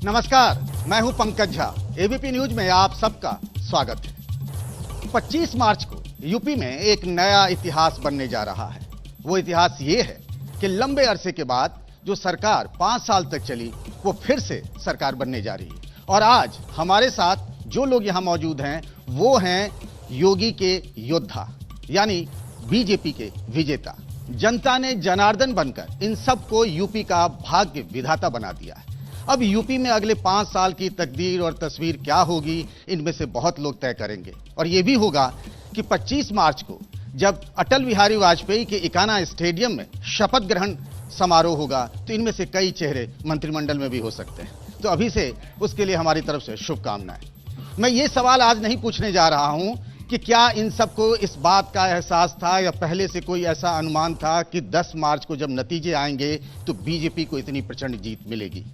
नमस्कार, मैं हूं पंकज झा। एबीपी न्यूज में आप सबका स्वागत है। 25 मार्च को यूपी में एक नया इतिहास बनने जा रहा है। वो इतिहास ये है कि लंबे अरसे के बाद जो सरकार 5 साल तक चली, वो फिर से सरकार बनने जा रही है। और आज हमारे साथ जो लोग यहां मौजूद हैं, वो हैं योगी के योद्धा, यानी बीजेपी के विजेता। जनता ने जनार्दन बनकर इन सबको यूपी का भाग्य विधाता बना दिया है। अब यूपी में अगले 5 साल की तकदीर और तस्वीर क्या होगी, इनमें से बहुत लोग तय करेंगे। और यह भी होगा कि 25 मार्च को जब अटल बिहारी वाजपेयी के इकाना स्टेडियम में शपथ ग्रहण समारोह होगा, तो इनमें से कई चेहरे मंत्रिमंडल में भी हो सकते हैं। तो अभी से उसके लिए हमारी तरफ से शुभकामनाएं। मैं ये सवाल आज नहीं पूछने जा रहा हूं कि क्या इन सबको इस बात का एहसास था या पहले से कोई ऐसा अनुमान था कि 10 मार्च को जब नतीजे आएंगे तो बीजेपी को इतनी प्रचंड जीत मिलेगी,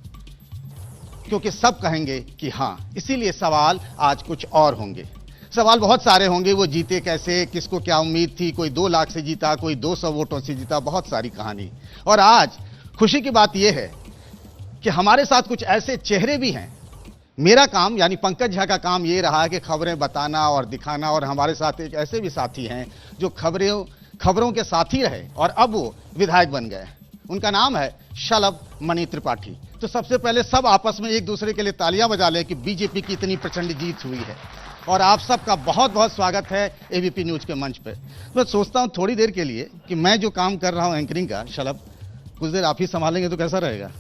क्योंकि सब कहेंगे कि हां। इसीलिए सवाल आज कुछ और होंगे। सवाल बहुत सारे होंगे। वो जीते कैसे, किसको क्या उम्मीद थी, कोई 2 लाख से जीता, कोई 200 वोटों से जीता, बहुत सारी कहानी। और आज खुशी की बात यह है कि हमारे साथ कुछ ऐसे चेहरे भी हैं। मेरा काम यानी पंकज झा का काम यह रहा है कि खबरें बताना और दिखाना, और हमारे साथ एक ऐसे भी साथी हैं जो खबरों के साथी रहे और अब वो विधायक बन गए। उनका नाम है शलभ मणि त्रिपाठी। तो सबसे पहले सब आपस में एक दूसरे के लिए तालियां बजा लें कि बीजेपी की इतनी प्रचंड जीत हुई है। और आप सबका बहुत बहुत स्वागत है एबीपी न्यूज के मंच पे। मैं सोचता हूं थोड़ी देर के लिए कि मैं जो काम कर रहा हूं एंकरिंग का, शलभ कुछ देर आप ही संभालेंगे तो कैसा रहेगा?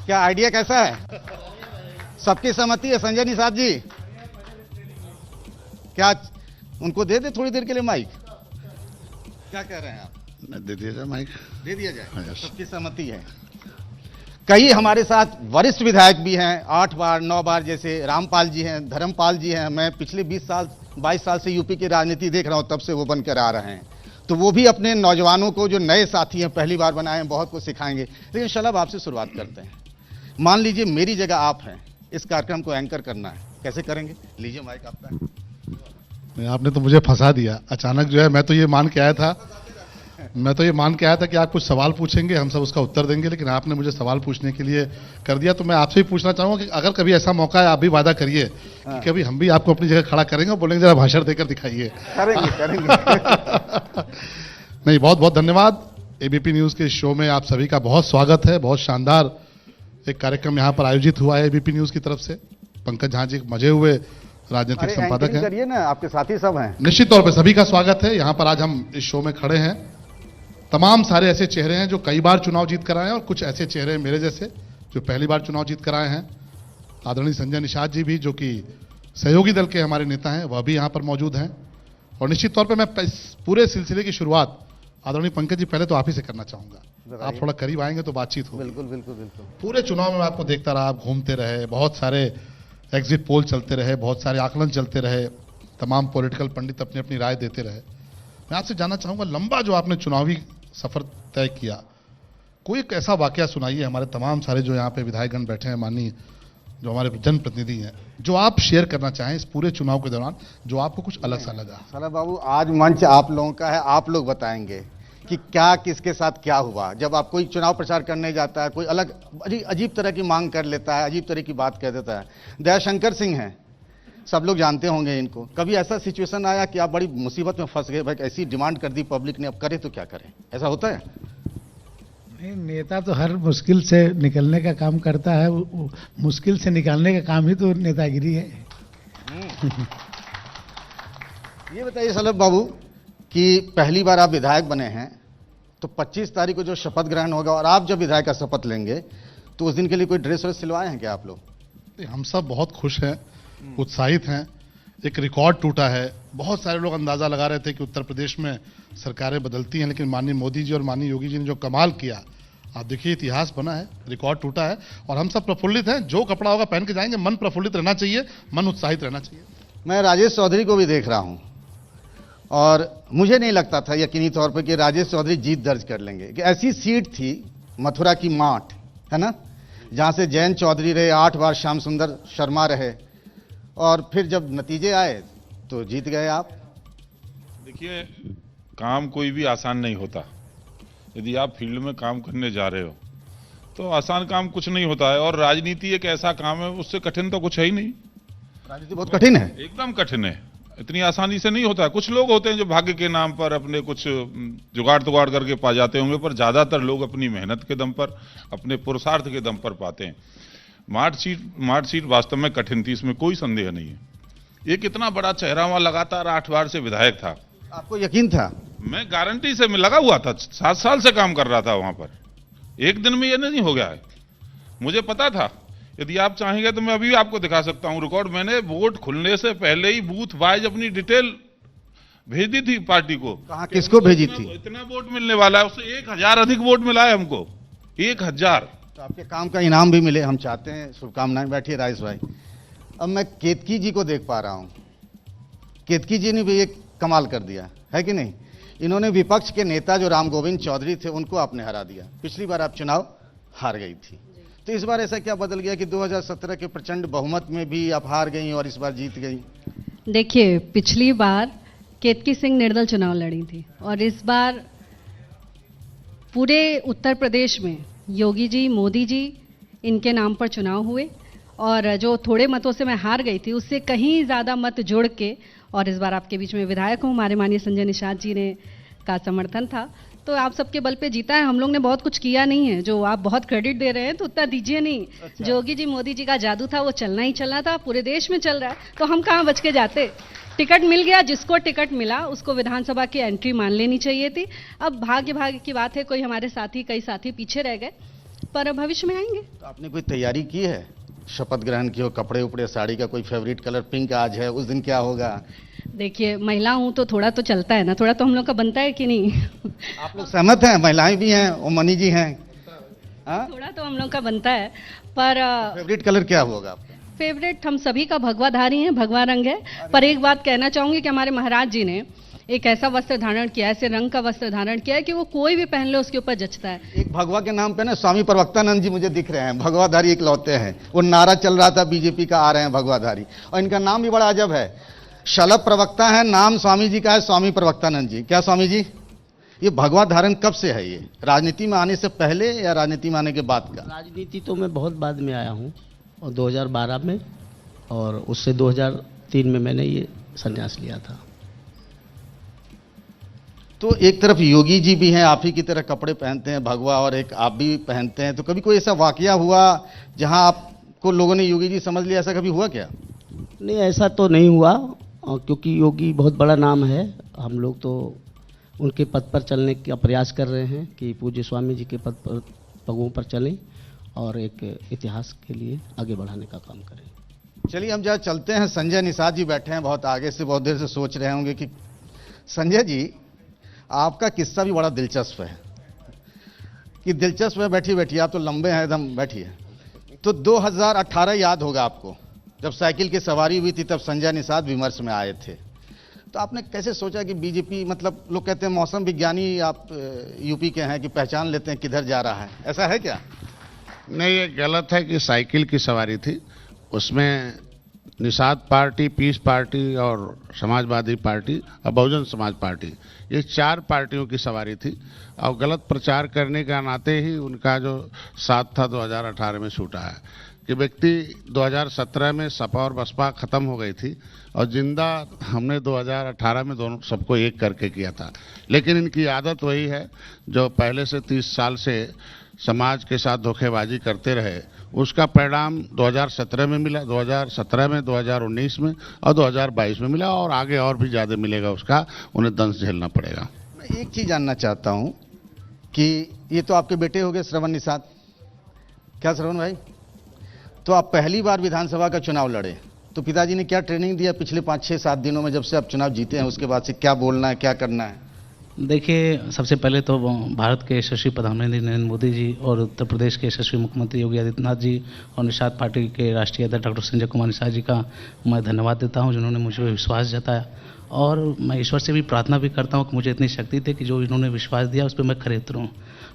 क्या आइडिया कैसा है? सबकी सहमति है? संजय निषाद जी, क्या उनको दे दे थोड़ी देर के लिए माइक? क्या कह रहे हैं आप? दे दिया जाए माइक, दे दिया जाए। हाँ, सबकी सहमति है। कई हमारे साथ वरिष्ठ विधायक भी हैं, 8 बार 9 बार, जैसे रामपाल जी हैं, धर्मपाल जी हैं। मैं पिछले 22 साल से यूपी की राजनीति देख रहा हूं, तब से वो बनकर आ रहे हैं। तो वो भी अपने नौजवानों को, जो नए साथी हैं, पहली बार बनाए हैं, बहुत कुछ सिखाएंगे। लेकिन शलभ, आपसे शुरुआत करते हैं। मान लीजिए मेरी जगह आप हैं, इस कार्यक्रम को एंकर करना है, कैसे करेंगे? लीजिए माइक आपका। आपने तो मुझे फंसा दिया अचानक। जो है मैं तो ये मान के आया था कि आप कुछ सवाल पूछेंगे, हम सब उसका उत्तर देंगे, लेकिन आपने मुझे सवाल पूछने के लिए कर दिया। तो मैं आपसे भी पूछना चाहूंगा कि अगर कभी ऐसा मौका है, आप भी वादा करिए कि कभी हम भी आपको अपनी जगह खड़ा करेंगे और बोलेंगे जरा भाषण देकर दिखाइए। करेंगे। नहीं, बहुत बहुत धन्यवाद। एबीपी न्यूज के शो में आप सभी का बहुत स्वागत है। बहुत शानदार एक कार्यक्रम यहाँ पर आयोजित हुआ है एबीपी न्यूज की तरफ से। पंकज झा जी मजे हुए राजनीतिक संपादक हैं। करिए ना, आपके साथी सब हैं। निश्चित तौर पर सभी का स्वागत है। यहाँ पर आज हम इस शो में खड़े हैं। तमाम सारे ऐसे चेहरे हैं जो कई बार चुनाव जीत कर आए हैं, और कुछ ऐसे चेहरे हैं मेरे जैसे जो पहली बार चुनाव जीत कर आए हैं। आदरणीय संजय निषाद जी भी, जो कि सहयोगी दल के हमारे नेता हैं, वह भी यहाँ पर मौजूद हैं। और निश्चित तौर पर मैं इस पूरे सिलसिले की शुरुआत आदरणीय पंकज जी पहले तो आप ही से करना चाहूंगा। आप थोड़ा करीब आएंगे तो बातचीत होगी। बिल्कुल। पूरे चुनाव में मैं आपको देखता रहा, आप घूमते रहे, बहुत सारे एग्जिट पोल चलते रहे, बहुत सारे आकलन चलते रहे, तमाम पॉलिटिकल पंडित अपनी अपनी राय देते रहे। मैं आपसे जानना चाहूंगा, लंबा जो आपने चुनावी सफर तय किया, कोई एक ऐसा वाकया सुनाइए हमारे तमाम सारे जो यहाँ पे विधायकगण बैठे हैं, माननीय जो हमारे जनप्रतिनिधि हैं, जो आप शेयर करना चाहें इस पूरे चुनाव के दौरान, जो आपको कुछ अलग सा लगा। साला बाबू, आज मंच आप लोगों का है, आप लोग बताएंगे कि क्या किसके साथ क्या हुआ। जब आप कोई चुनाव प्रचार करने जाता है, कोई अलग अजीब तरह की मांग कर लेता है, अजीब तरह की बात कह देता है। दयाशंकर सिंह हैं, सब लोग जानते होंगे इनको। कभी ऐसा सिचुएशन आया कि आप बड़ी मुसीबत में फंस गए, भाई ऐसी डिमांड कर दी पब्लिक ने, अब करें तो क्या करें? ऐसा होता है? नहीं, नेता तो हर मुश्किल से निकलने का काम करता है। मुश्किल से निकालने का काम ही तो नेतागिरी है। ये बताइए शलभ बाबू कि पहली बार आप विधायक बने हैं, तो 25 तारीख को जो शपथ ग्रहण होगा और आप जब विधायक का शपथ लेंगे, तो उस दिन के लिए कोई ड्रेस व्रेस सिलवाए हैं क्या आप लोग? हम सब बहुत खुश हैं, उत्साहित हैं। एक रिकॉर्ड टूटा है। बहुत सारे लोग अंदाजा लगा रहे थे कि उत्तर प्रदेश में सरकारें बदलती हैं, लेकिन माननीय मोदी जी और माननीय योगी जी ने जो कमाल किया, आप देखिए इतिहास बना है, रिकॉर्ड टूटा है। और हम सब प्रफुल्लित हैं। जो कपड़ा होगा पहन के जाएंगे। मन प्रफुल्लित रहना चाहिए, मन उत्साहित रहना चाहिए। मैं राजेश चौधरी को भी देख रहा हूं, और मुझे नहीं लगता था यकीनी तौर पर कि राजेश चौधरी जीत दर्ज कर लेंगे। कि ऐसी सीट थी मथुरा की माठ, है ना, जहां से जयंत चौधरी रहे, 8 बार श्याम सुंदर शर्मा रहे, और फिर जब नतीजे आए तो जीत गए आप। देखिए, काम कोई भी आसान नहीं होता। यदि आप फील्ड में काम करने जा रहे हो तो आसान काम कुछ नहीं होता है, और राजनीति एक ऐसा काम है, उससे कठिन तो कुछ है ही नहीं। राजनीति बहुत कठिन है। एकदम कठिन है, इतनी आसानी से नहीं होता है। कुछ लोग होते हैं जो भाग्य के नाम पर अपने कुछ जुगाड़ तुगाड़ करके पा जाते होंगे, पर ज्यादातर लोग अपनी मेहनत के दम पर, अपने पुरुषार्थ के दम पर पाते हैं। मार्कशीट वास्तव में कठिन थी, इसमें कोई संदेह नहीं है। एक इतना बड़ा चेहरा वहां लगातार 8 बार से विधायक था। आपको यकीन था? मैं गारंटी से मैं लगा हुआ था, 7 साल से काम कर रहा था वहां पर। एक दिन में ये नहीं हो गया है, मुझे पता था। यदि आप चाहेंगे तो मैं अभी आपको दिखा सकता हूं रिकॉर्ड। मैंने वोट खुलने से पहले ही बूथ वाइज अपनी डिटेल भेज दी थी पार्टी को। कहां, किसको भेजी थी? इतना वोट मिलने वाला है, उससे 1000 अधिक वोट मिला है हमको, 1000। तो आपके काम का इनाम भी मिले, हम चाहते हैं। शुभकामनाएं। बैठिए राइस भाई। अब मैं केतकी जी को देख पा रहा हूं। केतकी जी ने भी एक कमाल कर दिया है कि नहीं? इन्होंने विपक्ष के नेता जो राम गोविंद चौधरी थे उनको आपने हरा दिया। पिछली बार आप चुनाव हार गई थी, तो इस बार ऐसा क्या बदल गया कि 2017 के प्रचंड बहुमत में भी आप हार गई और इस बार जीत गई? देखिए, पिछली बार केतकी सिंह निर्दल चुनाव लड़ी थी, और इस बार पूरे उत्तर प्रदेश में योगी जी, मोदी जी, इनके नाम पर चुनाव हुए, और जो थोड़े मतों से मैं हार गई थी उससे कहीं ज़्यादा मत जोड़ के, और इस बार आपके बीच में विधायक हूँ, हमारे माननीय संजय निषाद जी ने का समर्थन था, तो आप सबके बल पे जीता है। हम लोग ने बहुत कुछ किया नहीं है, जो आप बहुत क्रेडिट दे रहे हैं तो उतना दीजिए नहीं। अच्छा। योगी जी, मोदी जी का जादू था, वो चलना ही चलना था, पूरे देश में चल रहा है, तो हम कहाँ बच के जाते। टिकट मिल गया, जिसको टिकट मिला उसको विधानसभा की एंट्री मान लेनी चाहिए थी। अब भाग्य की बात है, कोई हमारे साथी, कई साथी पीछे रह गए, पर भविष्य में आएंगे। तो आपने कोई तैयारी की है? शपथ ग्रहण की हो, कपड़े उपड़े, साड़ी का कोई फेवरेट कलर? पिंक आज है, उस दिन क्या होगा? देखिए, महिला हूं तो थोड़ा तो चलता है ना, थोड़ा तो हम लोग का बनता है कि नहीं? आप लोग सहमत हैं? महिलाएं भी हैं और मनी जी हैं। थोड़ा तो हम लोग का बनता है, पर फेवरेट कलर क्या होगा आपका? फेवरेट हम सभी का भगवाधारी है, भगवा रंग है। पर एक बात कहना चाहूंगी कि हमारे महाराज जी ने एक ऐसा वस्त्र धारण किया, ऐसे रंग का वस्त्र धारण किया है कि वो कोई भी पहन ले उसके ऊपर जचता है। एक भगवा के नाम पे ना स्वामी प्रवक्तानंद जी मुझे दिख रहे हैं, भगवाधारी एक लौते हैं। वो नारा चल रहा था बीजेपी का, आ रहे हैं भगवाधारी, और इनका नाम भी बड़ा अजब है। शलभ प्रवक्ता है, नाम स्वामी जी का है, स्वामी प्रवक्तानंद जी। क्या स्वामी जी, ये भगवा धारण कब से है? ये राजनीति में आने से पहले या राजनीति में आने के बाद का? राजनीति तो मैं बहुत बाद में आया हूँ, और 2012 में, और उससे 2003 में मैंने ये संन्यास लिया था। तो एक तरफ योगी जी भी हैं, आप ही की तरह कपड़े पहनते हैं भगवा, और एक आप भी पहनते हैं, तो कभी कोई ऐसा वाकया हुआ जहां आपको लोगों ने योगी जी समझ लिया? ऐसा कभी हुआ क्या? नहीं, ऐसा तो नहीं हुआ, क्योंकि योगी बहुत बड़ा नाम है। हम लोग तो उनके पद पर चलने का प्रयास कर रहे हैं कि पूज्य स्वामी जी के पद पर, पगों पर चलें और एक इतिहास के लिए आगे बढ़ाने का काम करें। चलिए हम जहाँ चलते हैं, संजय निषाद जी बैठे हैं बहुत आगे से, बहुत देर से सोच रहे होंगे कि संजय जी आपका किस्सा भी बड़ा दिलचस्प है। कि दिलचस्प है? बैठिए बैठिए, आप तो लंबे हैं एकदम, बैठिए। तो 2018 याद होगा आपको, जब साइकिल की सवारी हुई थी, तब संजय निषाद विमर्श में आए थे। तो आपने कैसे सोचा कि बीजेपी, मतलब लोग कहते हैं मौसम विज्ञानी आप यूपी के हैं, कि पहचान लेते हैं किधर जा रहा है, ऐसा है क्या? नहीं, ये गलत है कि साइकिल की सवारी थी। उसमें निषाद पार्टी, पीस पार्टी और समाजवादी पार्टी और बहुजन समाज पार्टी, ये 4 पार्टियों की सवारी थी, और गलत प्रचार करने का नाते ही उनका जो साथ था 2018 में छूटा है। कि व्यक्ति 2017 में सपा और बसपा खत्म हो गई थी, और जिंदा हमने 2018 में दोनों सबको एक करके किया था। लेकिन इनकी आदत वही है जो पहले से 30 साल से समाज के साथ धोखेबाजी करते रहे, उसका परिणाम 2017 में मिला, 2017 में, 2019 में और 2022 में मिला, और आगे और भी ज़्यादा मिलेगा, उसका उन्हें दंश झेलना पड़ेगा। मैं एक चीज़ जानना चाहता हूं कि ये तो आपके बेटे हो गए श्रवण निषाद, क्या श्रवण भाई? तो आप पहली बार विधानसभा का चुनाव लड़े, तो पिताजी ने क्या ट्रेनिंग दिया पिछले 5-6-7 दिनों में, जब से आप चुनाव जीते हैं उसके बाद से? क्या बोलना है, क्या करना है? देखिए, सबसे पहले तो भारत के यशस्वी प्रधानमंत्री नरेंद्र मोदी जी और उत्तर प्रदेश के यशस्वी मुख्यमंत्री योगी आदित्यनाथ जी और निषाद पार्टी के राष्ट्रीय अध्यक्ष डॉक्टर संजय कुमार निषाद जी का मैं धन्यवाद देता हूं, जिन्होंने मुझ पर विश्वास जताया। और मैं ईश्वर से भी प्रार्थना भी करता हूं कि मुझे इतनी शक्ति दे कि जो इन्होंने विश्वास दिया उस पर मैं खरे उतरूं।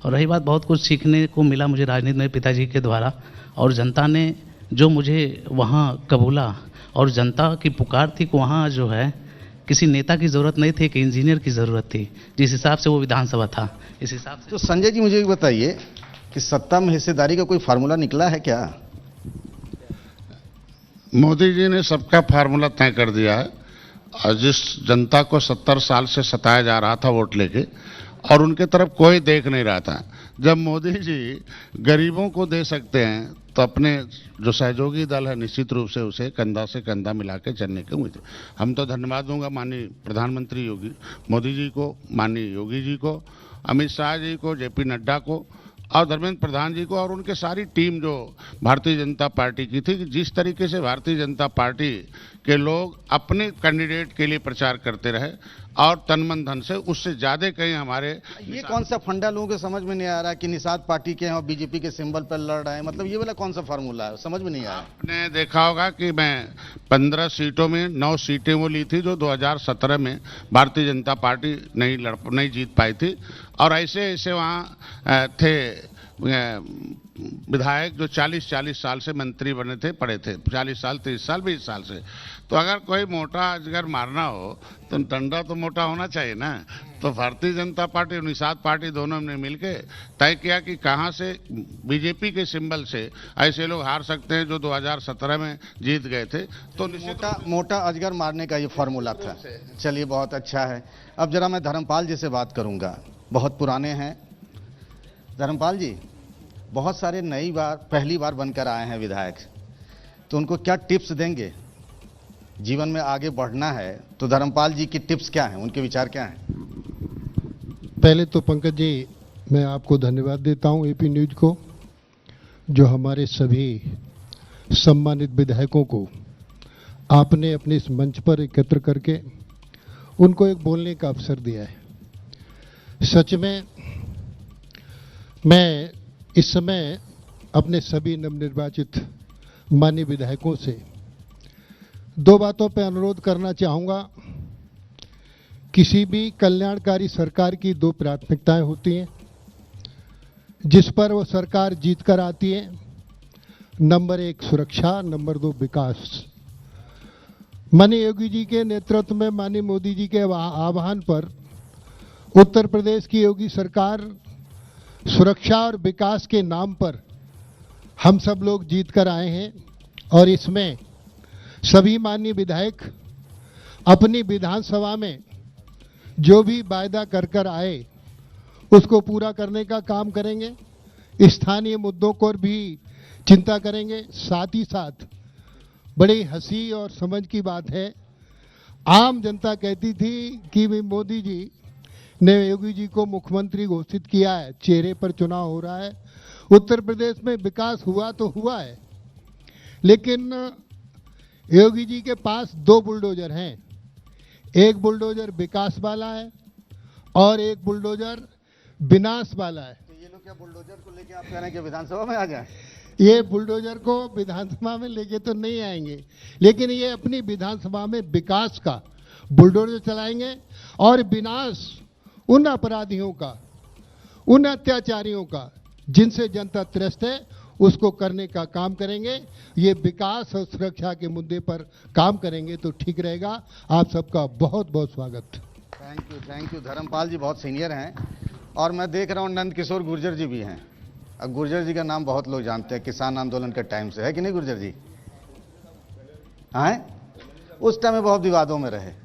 और रही बात, बहुत कुछ सीखने को मिला मुझे राजनीति में पिताजी के द्वारा, और जनता ने जो मुझे वहाँ कबूला, और जनता की पुकार थी कि वहाँ जो है किसी नेता की ज़रूरत नहीं थी, कि इंजीनियर की ज़रूरत थी, जिस हिसाब से वो विधानसभा था, इस हिसाब से। तो संजय जी मुझे भी बताइए कि सत्ता में हिस्सेदारी का कोई फार्मूला निकला है क्या? मोदी जी ने सबका फार्मूला तय कर दिया है। और जिस जनता को 70 साल से सताया जा रहा था वोट लेके, और उनके तरफ कोई देख नहीं रहा था, जब मोदी जी गरीबों को दे सकते हैं तो अपने जो सहयोगी दल है निश्चित रूप से उसे कंधा से कंधा मिला के चलने के उम्मीद। हम तो धन्यवाद दूंगा माननीय प्रधानमंत्री योगी मोदी जी को, माननीय योगी जी को, अमित शाह जी को, जेपी नड्डा को और धर्मेंद्र प्रधान जी को और उनके सारी टीम जो भारतीय जनता पार्टी की थी। कि जिस तरीके से भारतीय जनता पार्टी के लोग अपने कैंडिडेट के लिए प्रचार करते रहे और तन मन धन से, उससे ज्यादा कहीं हमारे ये कौन सा फंडा लोगों को समझ में नहीं आ रहा कि निषाद पार्टी के हैं और बीजेपी के सिंबल पर लड़ रहे हैं, मतलब ये वाला कौन सा फार्मूला है, समझ में नहीं आया। आपने देखा होगा कि मैं 15 सीटों में 9 सीटें वो ली थी जो 2017 में भारतीय जनता पार्टी नहीं जीत पाई थी, और ऐसे ऐसे वहाँ थे विधायक जो 40-40 साल से मंत्री बने थे, पड़े थे 40 साल 30 साल 20 साल से। तो अगर कोई मोटा अजगर मारना हो तो डंडा तो मोटा होना चाहिए ना। तो भारतीय जनता पार्टी और निषाद पार्टी दोनों ने मिलकर तय किया कि कहां से बीजेपी के सिंबल से ऐसे लोग हार सकते हैं जो 2017 में जीत गए थे। तो मोटा अजगर मारने का ये फॉर्मूला था। चलिए, बहुत अच्छा है। अब जरा मैं धर्मपाल जी से बात करूंगा, बहुत पुराने हैं धर्मपाल जी, बहुत सारे पहली बार बनकर आए हैं विधायक, तो उनको क्या टिप्स देंगे? जीवन में आगे बढ़ना है तो धर्मपाल जी की टिप्स क्या हैं, उनके विचार क्या हैं? पहले तो पंकज जी मैं आपको धन्यवाद देता हूं, एपी न्यूज को, जो हमारे सभी सम्मानित विधायकों को आपने अपने इस मंच पर एकत्र करके उनको एक बोलने का अवसर दिया है। सच में मैं इस समय अपने सभी नवनिर्वाचित माननीय विधायकों से 2 बातों पर अनुरोध करना चाहूँगा। किसी भी कल्याणकारी सरकार की 2 प्राथमिकताएं होती हैं जिस पर वो सरकार जीत कर आती है। नंबर 1 सुरक्षा, नंबर 2 विकास। माननीय योगी जी के नेतृत्व में माननीय मोदी जी के आह्वान पर उत्तर प्रदेश की योगी सरकार सुरक्षा और विकास के नाम पर हम सब लोग जीत कर आए हैं, और इसमें सभी माननीय विधायक अपनी विधानसभा में जो भी वायदा कर आए उसको पूरा करने का काम करेंगे। स्थानीय मुद्दों को भी चिंता करेंगे। साथ ही साथ बड़ी हंसी और समझ की बात है, आम जनता कहती थी कि मोदी जी ने योगी जी को मुख्यमंत्री घोषित किया है, चेहरे पर चुनाव हो रहा है, उत्तर प्रदेश में विकास हुआ तो हुआ है, लेकिन योगी जी के पास 2 बुलडोजर हैं। एक बुलडोजर विकास वाला है और एक बुलडोजर विनाश वाला है। तो ये लोग क्या बुलडोजर को लेके आप कह रहे हैं कि विधानसभा में आ जाए? ये बुलडोजर को विधानसभा में लेके तो नहीं आएंगे, लेकिन ये अपनी विधानसभा में विकास का बुलडोजर चलाएंगे और विनाश उन अपराधियों का, उन अत्याचारियों का जिनसे जनता त्रस्त है, उसको करने का काम करेंगे। ये विकास और सुरक्षा के मुद्दे पर काम करेंगे तो ठीक रहेगा। आप सबका बहुत बहुत स्वागत। Thank you. धर्मपाल जी बहुत सीनियर हैं, और मैं देख रहा हूँ नंद किशोर गुर्जर जी भी हैं। अब गुर्जर जी का नाम बहुत लोग जानते हैं, किसान आंदोलन के टाइम से, है कि नहीं गुर्जर जी? हाँ, उस टाइम में बहुत विवादों में रहे।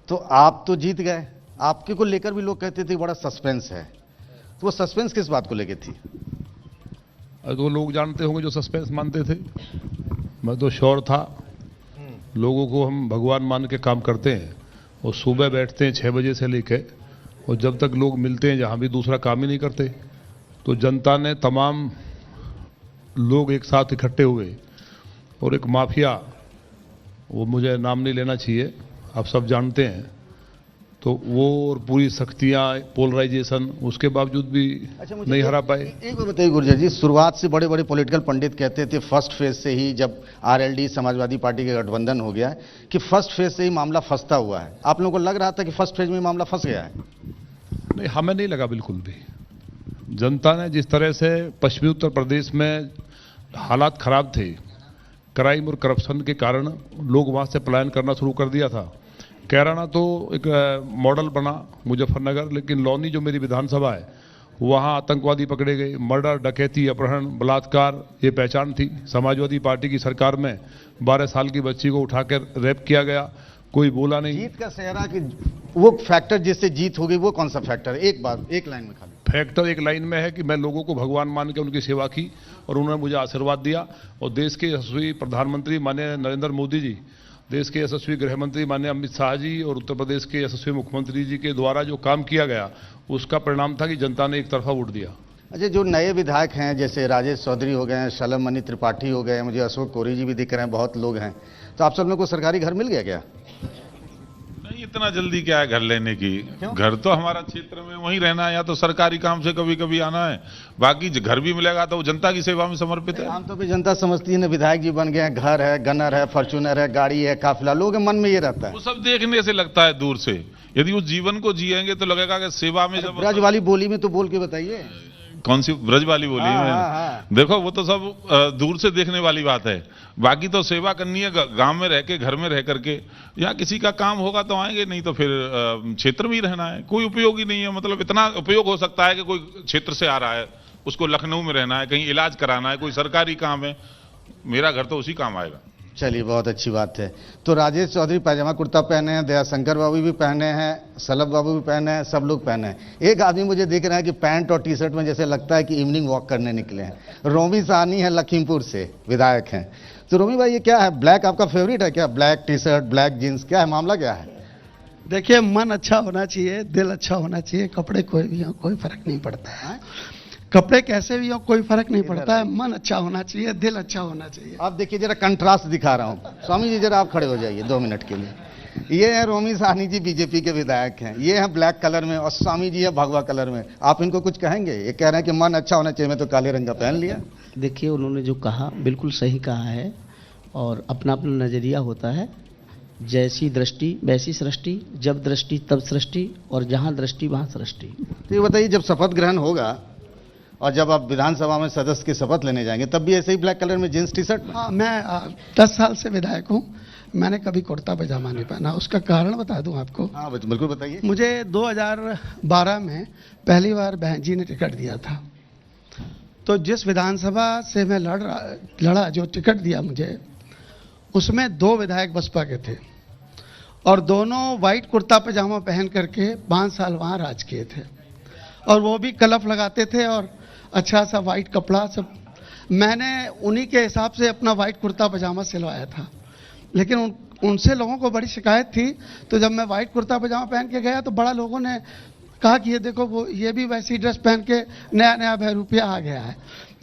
तो आप तो जीत गए, आपके को लेकर भी लोग कहते थे बड़ा सस्पेंस है, तो वो सस्पेंस किस बात को लेकर थी? तो लोग जानते होंगे जो सस्पेंस मानते थे। मैं तो श्योर था, लोगों को हम भगवान मान के काम करते हैं, और सुबह बैठते हैं 6 बजे से लेकर, और जब तक लोग मिलते हैं जहाँ भी दूसरा काम ही नहीं करते। तो जनता ने तमाम लोग एक साथ इकट्ठे हुए, और एक माफिया, वो मुझे नाम नहीं लेना चाहिए, आप सब जानते हैं, तो वो और पूरी सख्तियां, पोलराइजेशन, उसके बावजूद भी नहीं हरा पाए। एक बात बताइए गुर्जर जी, शुरुआत से बड़े बड़े पॉलिटिकल पंडित कहते थे फर्स्ट फेज से ही, जब आरएलडी समाजवादी पार्टी का गठबंधन हो गया कि फर्स्ट फेज से ही मामला फंसता हुआ है। आप लोगों को लग रहा था कि फर्स्ट फेज में मामला फंस गया है? नहीं, हमें नहीं लगा बिल्कुल भी। जनता ने जिस तरह से पश्चिमी उत्तर प्रदेश में हालात खराब थे, क्राइम और करप्शन के कारण लोग वहां से पलायन करना शुरू कर दिया था। कैराना तो एक मॉडल बना मुजफ्फरनगर, लेकिन लौनी जो मेरी विधानसभा है वहाँ आतंकवादी पकड़े गए, मर्डर, डकैती, अपहरण, बलात्कार ये पहचान थी। समाजवादी पार्टी की सरकार में 12 साल की बच्ची को उठाकर रेप किया गया, कोई बोला नहीं। जीत का सेहरा कि वो फैक्टर जिससे जीत होगी वो कौन सा फैक्टर? एक बात, एक लाइन में खाली। फैक्टर एक लाइन में है कि मैं लोगों को भगवान मान के उनकी सेवा की और उन्होंने मुझे आशीर्वाद दिया। और देश के यशस्वी प्रधानमंत्री माननीय नरेंद्र मोदी जी, देश के यशस्वी गृह मंत्री माननीय अमित शाह जी और उत्तर प्रदेश के यशस्वी मुख्यमंत्री जी के द्वारा जो काम किया गया उसका परिणाम था कि जनता ने एक तरफा वोट दिया। अच्छा, जो नए विधायक हैं जैसे राजेश चौधरी हो गए, शलभ मणि त्रिपाठी हो गए, मुझे अशोक कोरी जी भी दिख रहे हैं, बहुत लोग हैं, तो आप सब लोग को सरकारी घर मिल गया क्या? नहीं, इतना जल्दी क्या है घर लेने की? घर तो हमारा क्षेत्र में वहीं रहना है, या तो सरकारी काम से कभी कभी आना है, बाकी घर भी मिलेगा तो वो जनता की सेवा में समर्पित है। आमतौर पर जनता समझती है ना, विधायक जी बन गए हैं, घर है, गनर है, फॉर्च्यूनर है, गाड़ी है, काफिला, लोगों के मन में ये रहता है। वो सब देखने से लगता है दूर से, यदि उस जीवन को जिएंगे तो लगेगा कि सेवा में जब। ब्रज वाली बोली में तो बोल के बताइए, कौन सी ब्रज वाली बोली है? देखो वो तो सब दूर से देखने वाली बात है, बाकी तो सेवा करनी है गांव में रह के, घर में रह करके। या किसी का काम होगा तो आएंगे, नहीं तो फिर क्षेत्र में ही रहना है। कोई उपयोग ही नहीं है, मतलब इतना उपयोग हो सकता है कि कोई क्षेत्र से आ रहा है, उसको लखनऊ में रहना है, कहीं इलाज कराना है, कोई सरकारी काम है, मेरा घर तो उसी काम आएगा। चलिए, बहुत अच्छी बात है। तो राजेश चौधरी पायजामा कुर्ता पहने हैं, दयाशंकर बाबू भी पहने हैं, शलभ बाबू भी पहने हैं, सब लोग पहने हैं। एक आदमी मुझे दिख रहा है कि पैंट और टी शर्ट में जैसे लगता है कि इवनिंग वॉक करने निकले हैं। रोमी साहनी है, लखीमपुर से विधायक हैं। तो रोमी भाई, ये क्या है? ब्लैक आपका फेवरेट है क्या? Black T shirt, black jeans, क्या है मामला, क्या है? देखिए, मन अच्छा होना चाहिए, दिल अच्छा होना चाहिए, कपड़े कोई भी हो कोई फर्क नहीं पड़ता है। कपड़े कैसे भी हो कोई फर्क नहीं पड़ता है, मन अच्छा होना चाहिए, दिल अच्छा होना चाहिए। आप देखिए, जरा कंट्रास्ट दिखा रहा हूं। स्वामी जी जरा आप खड़े हो जाइए 2 मिनट के लिए। ये है रोमी साहनी जी, बीजेपी के विधायक हैं, ये है ब्लैक कलर में, और स्वामी जी है भगवा कलर में। आप इनको कुछ कहेंगे? ये कह रहे हैं कि मन अच्छा होना चाहिए, मैं तो काले रंग का पहन लिया। देखिए, उन्होंने जो कहा बिल्कुल सही कहा है, और अपना अपना नजरिया होता है। जैसी दृष्टि वैसी सृष्टि, जब दृष्टि तब सृष्टि, और जहां दृष्टि वहां सृष्टि। तो ये बताइए, जब शपथ ग्रहण होगा और जब आप विधानसभा में सदस्य की शपथ लेने जाएंगे, तब भी ऐसे ही ब्लैक कलर में जींस टी शर्ट? हाँ, मैं 10 साल से विधायक हूँ, मैंने कभी कुर्ता पजामा नहीं पहना। उसका कारण बता दूं आपको? हाँ बिल्कुल बताइए। मुझे 2012 में पहली बार बहन जी ने टिकट दिया था, तो जिस विधानसभा से मैं लड़ा, जो टिकट दिया मुझे, उसमें 2 विधायक बसपा के थे, और दोनों व्हाइट कुर्ता पजामा पहन करके 5 साल वहाँ राज किए थे, और वो भी कलफ लगाते थे और अच्छा सा व्हाइट कपड़ा सब। मैंने उन्हीं के हिसाब से अपना व्हाइट कुर्ता पजामा सिलवाया था, लेकिन उनसे लोगों को बड़ी शिकायत थी। तो जब मैं व्हाइट कुर्ता पजामा पहन के गया तो बड़ा लोगों ने कहा कि ये देखो, वो ये भी वैसी ड्रेस पहन के नया नया बहरूपिया आ गया है।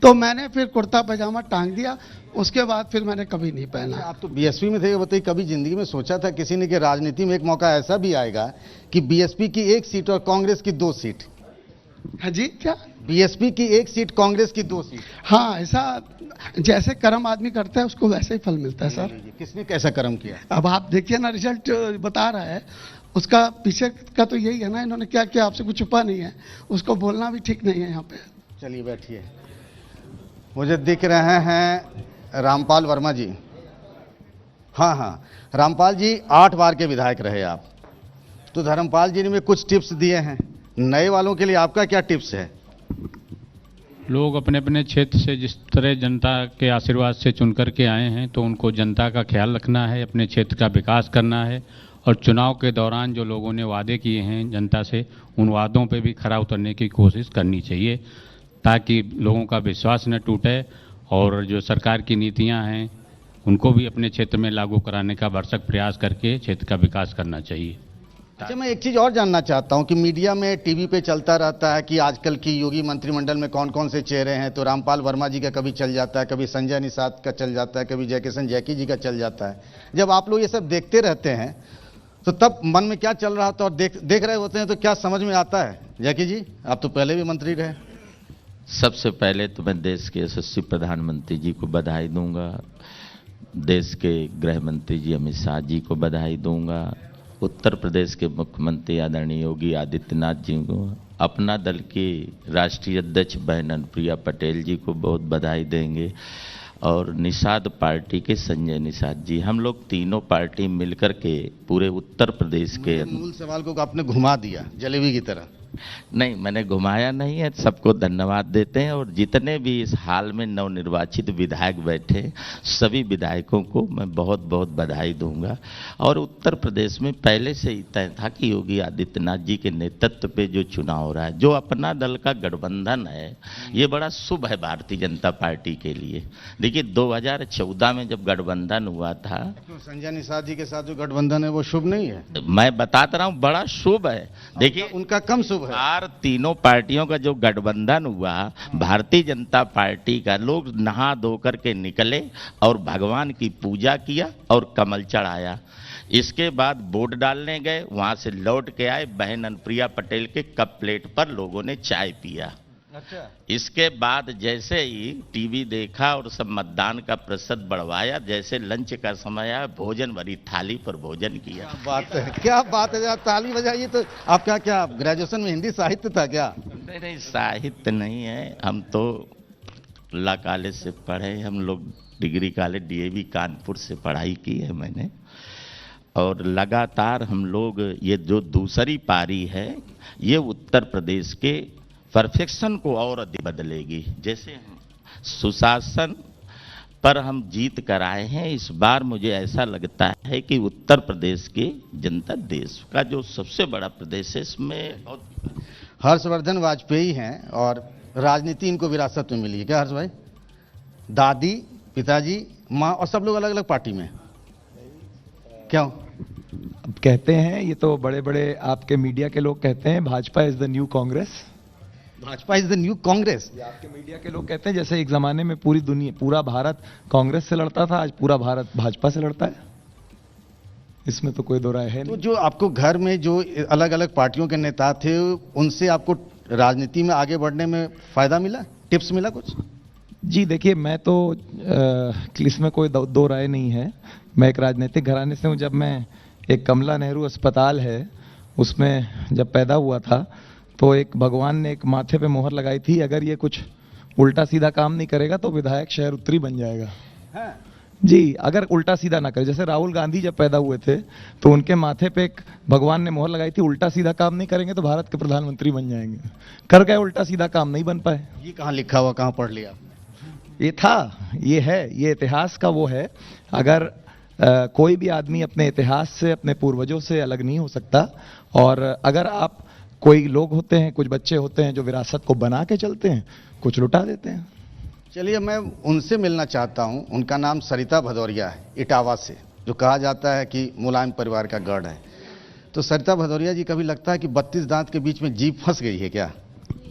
तो मैंने फिर कुर्ता पजामा टांग दिया, उसके बाद फिर मैंने कभी नहीं पहना। आप तो बीएसपी में थे, बताइए कभी जिंदगी में सोचा था किसी ने कि राजनीति में एक मौका ऐसा भी आएगा कि बीएसपी की 1 सीट और कांग्रेस की 2 सीट? हाँ जी, क्या? बीएसपी की 1 सीट, कांग्रेस की 2 सीट। हाँ, ऐसा जैसे कर्म आदमी करता है उसको वैसे ही फल मिलता है सर। किसने कैसा कर्म किया? अब आप देखिए ना, रिजल्ट बता रहा है, उसका पीछे का तो यही है ना, इन्होंने क्या किया, आपसे कुछ छुपा नहीं है, उसको बोलना भी ठीक नहीं है यहाँ पे। चलिए बैठिए। मुझे दिख रहे हैं रामपाल वर्मा जी। हाँ, रामपाल जी 8 बार के विधायक रहे आप, तो धर्मपाल जी ने में कुछ टिप्स दिए हैं नए वालों के लिए, आपका क्या टिप्स है? लोग अपने अपने क्षेत्र से जिस तरह जनता के आशीर्वाद से चुन करके आए हैं, तो उनको जनता का ख्याल रखना है, अपने क्षेत्र का विकास करना है, और चुनाव के दौरान जो लोगों ने वादे किए हैं जनता से, उन वादों पे भी खरा उतरने की कोशिश करनी चाहिए, ताकि लोगों का विश्वास न टूटे, और जो सरकार की नीतियां हैं उनको भी अपने क्षेत्र में लागू कराने का भरसक प्रयास करके क्षेत्र का विकास करना चाहिए। अच्छा, मैं एक चीज और जानना चाहता हूं कि मीडिया में, टीवी पे चलता रहता है कि आजकल की योगी मंत्रिमंडल में कौन कौन से चेहरे हैं, तो रामपाल वर्मा जी का कभी चल जाता है, कभी संजय निषाद का चल जाता है, कभी जयकिशन जैकी जी का चल जाता है। जब आप लोग ये सब देखते रहते हैं तो तब मन में क्या चल रहा था, और देख रहे होते हैं तो क्या समझ में आता है? जैकी जी, आप तो पहले भी मंत्री रहे। सबसे पहले तो मैं देश के यशस्वी प्रधानमंत्री जी को बधाई दूंगा, देश के गृह मंत्री जी अमित शाह जी को बधाई दूंगा, उत्तर प्रदेश के मुख्यमंत्री आदरणीय योगी आदित्यनाथ जी को, अपना दल की राष्ट्रीय अध्यक्ष बहन अनुप्रिया पटेल जी को बहुत बधाई देंगे, और निषाद पार्टी के संजय निषाद जी, हम लोग तीनों पार्टी मिलकर के पूरे उत्तर प्रदेश के मूल सवाल को आपने घुमा दिया जलेबी की तरह। नहीं, मैंने घुमाया नहीं है, सबको धन्यवाद देते हैं। और जितने भी इस हाल में नवनिर्वाचित विधायक बैठे, सभी विधायकों को मैं बहुत बहुत बधाई दूंगा। और उत्तर प्रदेश में पहले से ही तय था कि योगी आदित्यनाथ जी के नेतृत्व पे जो चुनाव हो रहा है, जो अपना दल का गठबंधन है, ये बड़ा शुभ है भारतीय जनता पार्टी के लिए। देखिए 2014 में जब गठबंधन हुआ था, संजय निषाद जी के साथ जो गठबंधन है वो शुभ नहीं है? मैं बताता रहा हूँ, बड़ा शुभ है। देखिए उनका कम शुभ है। तीनों पार्टियों का जो गठबंधन हुआ, भारतीय जनता पार्टी का, लोग नहा धो करके निकले और भगवान की पूजा किया और कमल चढ़ाया। इसके बाद वोट डालने गए, वहां से लौट के आए, बहन अनुप्रिया पटेल के कप प्लेट पर लोगों ने चाय पिया। अच्छा। इसके बाद जैसे ही टीवी देखा और सब मतदान का प्रतिशत बढ़वाया, जैसे लंच का समय आया, भोजन भरी थाली पर भोजन किया। क्या बात है, क्या बात है, आप ताली बजाइए। तो आपका क्या ग्रेजुएशन में हिंदी साहित्य था क्या? नहीं, साहित्य नहीं है, हम तो लॉ कॉलेज से पढ़े, हम लोग डिग्री कॉलेज डीएवी कानपुर से पढ़ाई की है मैंने। और लगातार हम लोग, ये जो दूसरी पारी है, ये उत्तर प्रदेश के परफेक्शन को और अधिक बदलेगी। जैसे सुशासन पर हम जीत कर आए हैं, इस बार मुझे ऐसा लगता है कि उत्तर प्रदेश की जनता देश का जो सबसे बड़ा प्रदेश है, इसमें बहुत। हर्षवर्धन वाजपेयी हैं और राजनीति इनको विरासत में मिली है क्या हर्ष भाई? दादी, पिताजी, माँ और सब लोग अलग अलग पार्टी में क्यों? अब कहते हैं, ये तो बड़े बड़े आपके मीडिया के लोग कहते हैं, Bhajpa is the new Congress. Bhajpa is the new Congress, ये आपके मीडिया के लोग कहते हैं। जैसे एक जमाने में पूरी दुनिया, पूरा भारत कांग्रेस से लड़ता था, आज पूरा भारत भाजपा से लड़ता है। इसमें तो कोई दो राय है नहीं। तो जो आपको घर में जो अलग अलग पार्टियों के नेता थे, उनसे आपको राजनीति में आगे बढ़ने में फायदा मिला, टिप्स मिला कुछ? जी देखिए, मैं तो इसमें कोई दो राय नहीं है। मैं एक राजनीतिक घराने से हूँ। जब मैं एक कमला नेहरू अस्पताल है, उसमें जब पैदा हुआ था, तो एक भगवान ने एक माथे पे मोहर लगाई थी, अगर ये कुछ उल्टा सीधा काम नहीं करेगा तो विधायक शहर उत्तरी बन जाएगा। जी, अगर उल्टा सीधा ना करे। जैसे राहुल गांधी जब पैदा हुए थे, तो उनके माथे पे एक भगवान ने मोहर लगाई थी, उल्टा सीधा काम नहीं करेंगे तो भारत के प्रधानमंत्री बन जाएंगे। कर गए, उल्टा सीधा काम नहीं बन पाए। ये कहाँ लिखा हुआ, कहाँ पढ़ लिया? ये था, ये है, ये इतिहास का वो है। अगर कोई भी आदमी अपने इतिहास से, अपने पूर्वजों से अलग नहीं हो सकता। और अगर आप, कोई लोग होते हैं, कुछ बच्चे होते हैं जो विरासत को बना के चलते हैं, कुछ लुटा देते हैं। चलिए, मैं उनसे मिलना चाहता हूं। उनका नाम सरिता भदौरिया है, इटावा से, जो कहा जाता है कि मुलायम परिवार का गढ़ है। तो सरिता भदौरिया जी, कभी लगता है कि 32 दांत के बीच में जीभ फंस गई है क्या?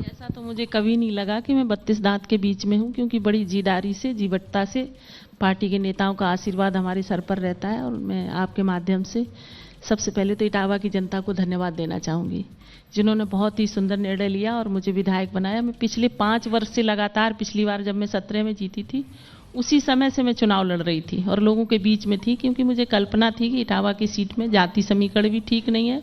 ऐसा तो मुझे कभी नहीं लगा कि मैं 32 दांत के बीच में हूं, क्योंकि बड़ी जीदारी से, जीवटता से पार्टी के नेताओं का आशीर्वाद हमारे सर पर रहता है। और मैं आपके माध्यम से सबसे पहले तो इटावा की जनता को धन्यवाद देना चाहूँगी, जिन्होंने बहुत ही सुंदर निर्णय लिया और मुझे विधायक बनाया। मैं पिछले 5 वर्ष से लगातार, पिछली बार जब मैं 17 में जीती थी, उसी समय से मैं चुनाव लड़ रही थी और लोगों के बीच में थी, क्योंकि मुझे कल्पना थी कि इटावा की सीट में जाति समीकरण भी ठीक नहीं है।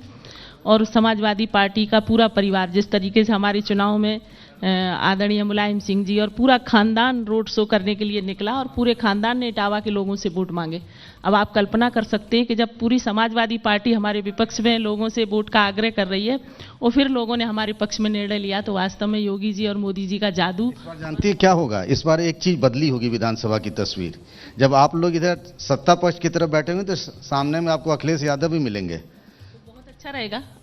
और समाजवादी पार्टी का पूरा परिवार, जिस तरीके से हमारे चुनाव में आदरणीय मुलायम सिंह जी और पूरा खानदान रोड शो करने के लिए निकला और पूरे खानदान ने इटावा के लोगों से वोट मांगे। अब आप कल्पना कर सकते हैं कि जब पूरी समाजवादी पार्टी हमारे विपक्ष में लोगों से वोट का आग्रह कर रही है और फिर लोगों ने हमारे पक्ष में निर्णय लिया, तो वास्तव में योगी जी और मोदी जी का जादू। इस बार जानती है क्या होगा? इस बार एक चीज बदली होगी विधानसभा की तस्वीर। जब आप लोग इधर सत्ता पक्ष की तरफ बैठे हुए, तो सामने में आपको अखिलेश यादव भी मिलेंगे।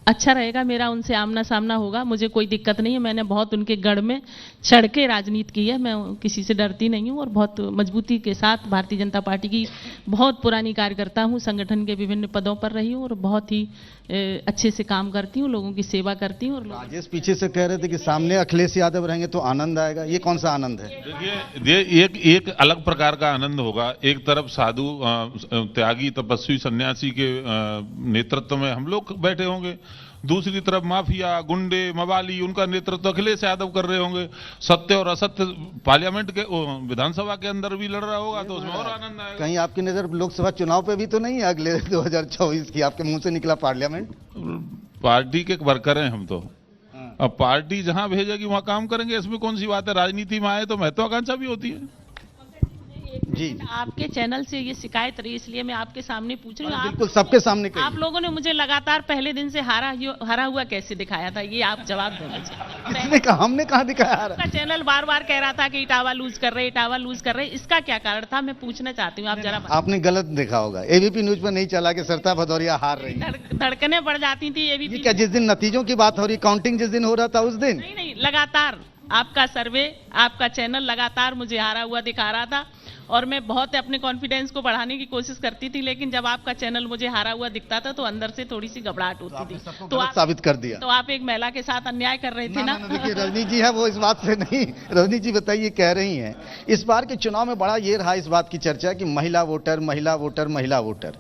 अच्छा रहेगा, मेरा उनसे आमना सामना होगा, मुझे कोई दिक्कत नहीं है। मैंने बहुत उनके गढ़ में चढ़ के राजनीति की है, मैं किसी से डरती नहीं हूँ और बहुत मजबूती के साथ भारतीय जनता पार्टी की बहुत पुरानी कार्यकर्ता हूँ, संगठन के विभिन्न पदों पर रही हूँ और बहुत ही अच्छे से काम करती हूँ, लोगों की सेवा करती हूँ। और राजेश पीछे से कह रहे थे कि सामने अखिलेश यादव रहेंगे तो आनंद आएगा, ये कौन सा आनंद है? देखिए, एक अलग प्रकार का आनंद होगा। एक तरफ साधु त्यागी तपस्वी सन्यासी के नेतृत्व में हम लोग बैठे होंगे, दूसरी तरफ माफिया, गुंडे, मवाली, उनका नेतृत्व अखिलेश यादव कर रहे होंगे। सत्य और असत्य पार्लियामेंट के, विधानसभा के अंदर भी लड़ रहा होगा, तो उसमें और आनंद आएगा। कहीं आपकी नजर लोकसभा चुनाव पे भी तो नहीं है अगले 2024 की? आपके मुंह से निकला पार्लियामेंट। पार्टी के वर्कर हैं हम तो, अब पार्टी जहां भेजेगी वहां काम करेंगे, इसमें कौन सी बात है? राजनीति में आए तो महत्वाकांक्षा भी होती है। जी आपके चैनल से ये शिकायत रही, इसलिए मैं आपके सामने पूछ रही हूँ। बिल्कुल सबके सामने कहिए। आप लोगों ने मुझे लगातार पहले दिन से हरा हुआ कैसे दिखाया था, ये आप जवाब दो मुझे। किसने कहा? हमने कहा दिखाया? आपका चैनल बार बार कह रहा था कि इटावा लूज कर रहे, इटावा लूज कर रहे, इसका क्या कारण था, मैं पूछना चाहती हूँ, आप जरा आपने गलत देखा होगा। एबीपी न्यूज पर नहीं चला कि सरिता भदौरिया हार रही है। धड़कने बढ़ जाती थी एबीपी। क्या जिस दिन नतीजों की बात हो रही, काउंटिंग जिस दिन हो रहा था उस दिन? नहीं, लगातार आपका सर्वे, आपका चैनल लगातार मुझे हारा हुआ दिखा रहा था और मैं बहुत अपने कॉन्फिडेंस को बढ़ाने की कोशिश करती थी, लेकिन जब आपका चैनल मुझे हारा हुआ दिखता था तो अंदर से थोड़ी सी घबराहट होती थी। तो आप साबित कर दिया। तो आप एक महिला के साथ अन्याय कर रहे थे ना। देखिए रजनी जी है वो इस बात से नहीं। रजनी जी बताइए, कह रही हैं इस बार के चुनाव में बड़ा ये रहा इस बात की चर्चा कि महिला वोटर, महिला वोटर, महिला वोटर।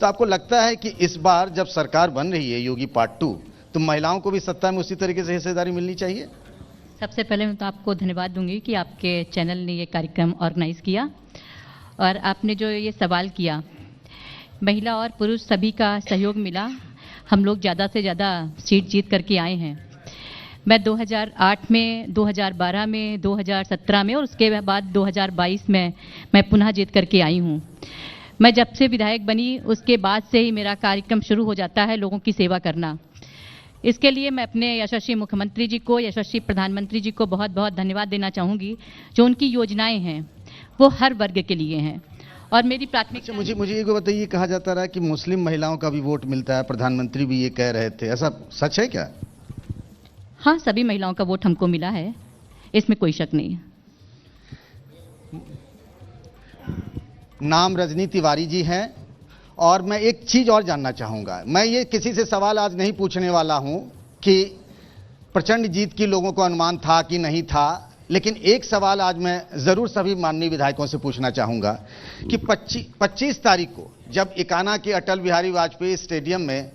तो आपको लगता है कि इस बार जब सरकार बन रही है योगी पार्ट 2, तो महिलाओं को भी सत्ता में उसी तरीके से हिस्सेदारी मिलनी चाहिए? सबसे पहले मैं तो आपको धन्यवाद दूंगी कि आपके चैनल ने ये कार्यक्रम ऑर्गेनाइज किया और आपने जो ये सवाल किया, महिला और पुरुष सभी का सहयोग मिला, हम लोग ज़्यादा से ज़्यादा सीट जीत करके आए हैं। मैं 2008 में, 2012 में, 2017 में और उसके बाद 2022 में मैं पुनः जीत करके आई हूँ। मैं जब से विधायक बनी उसके बाद से ही मेरा कार्यक्रम शुरू हो जाता है लोगों की सेवा करना। इसके लिए मैं अपने यशस्वी मुख्यमंत्री जी को, यशस्वी प्रधानमंत्री जी को बहुत बहुत धन्यवाद देना चाहूँगी। जो उनकी योजनाएं हैं वो हर वर्ग के लिए हैं और मेरी प्राथमिकता। मुझे ये बताइए, कहा जाता रहा कि मुस्लिम महिलाओं का भी वोट मिलता है, प्रधानमंत्री भी ये कह रहे थे, ऐसा सच है क्या? हाँ, सभी महिलाओं का वोट हमको मिला है, इसमें कोई शक नहीं है। नाम रजनी तिवारी जी हैं और मैं एक चीज और जानना चाहूंगा। मैं ये किसी से सवाल आज नहीं पूछने वाला हूं कि प्रचंड जीत की लोगों को अनुमान था कि नहीं था, लेकिन एक सवाल आज मैं जरूर सभी माननीय विधायकों से पूछना चाहूंगा कि 25 तारीख को जब इकाना के अटल बिहारी वाजपेयी स्टेडियम में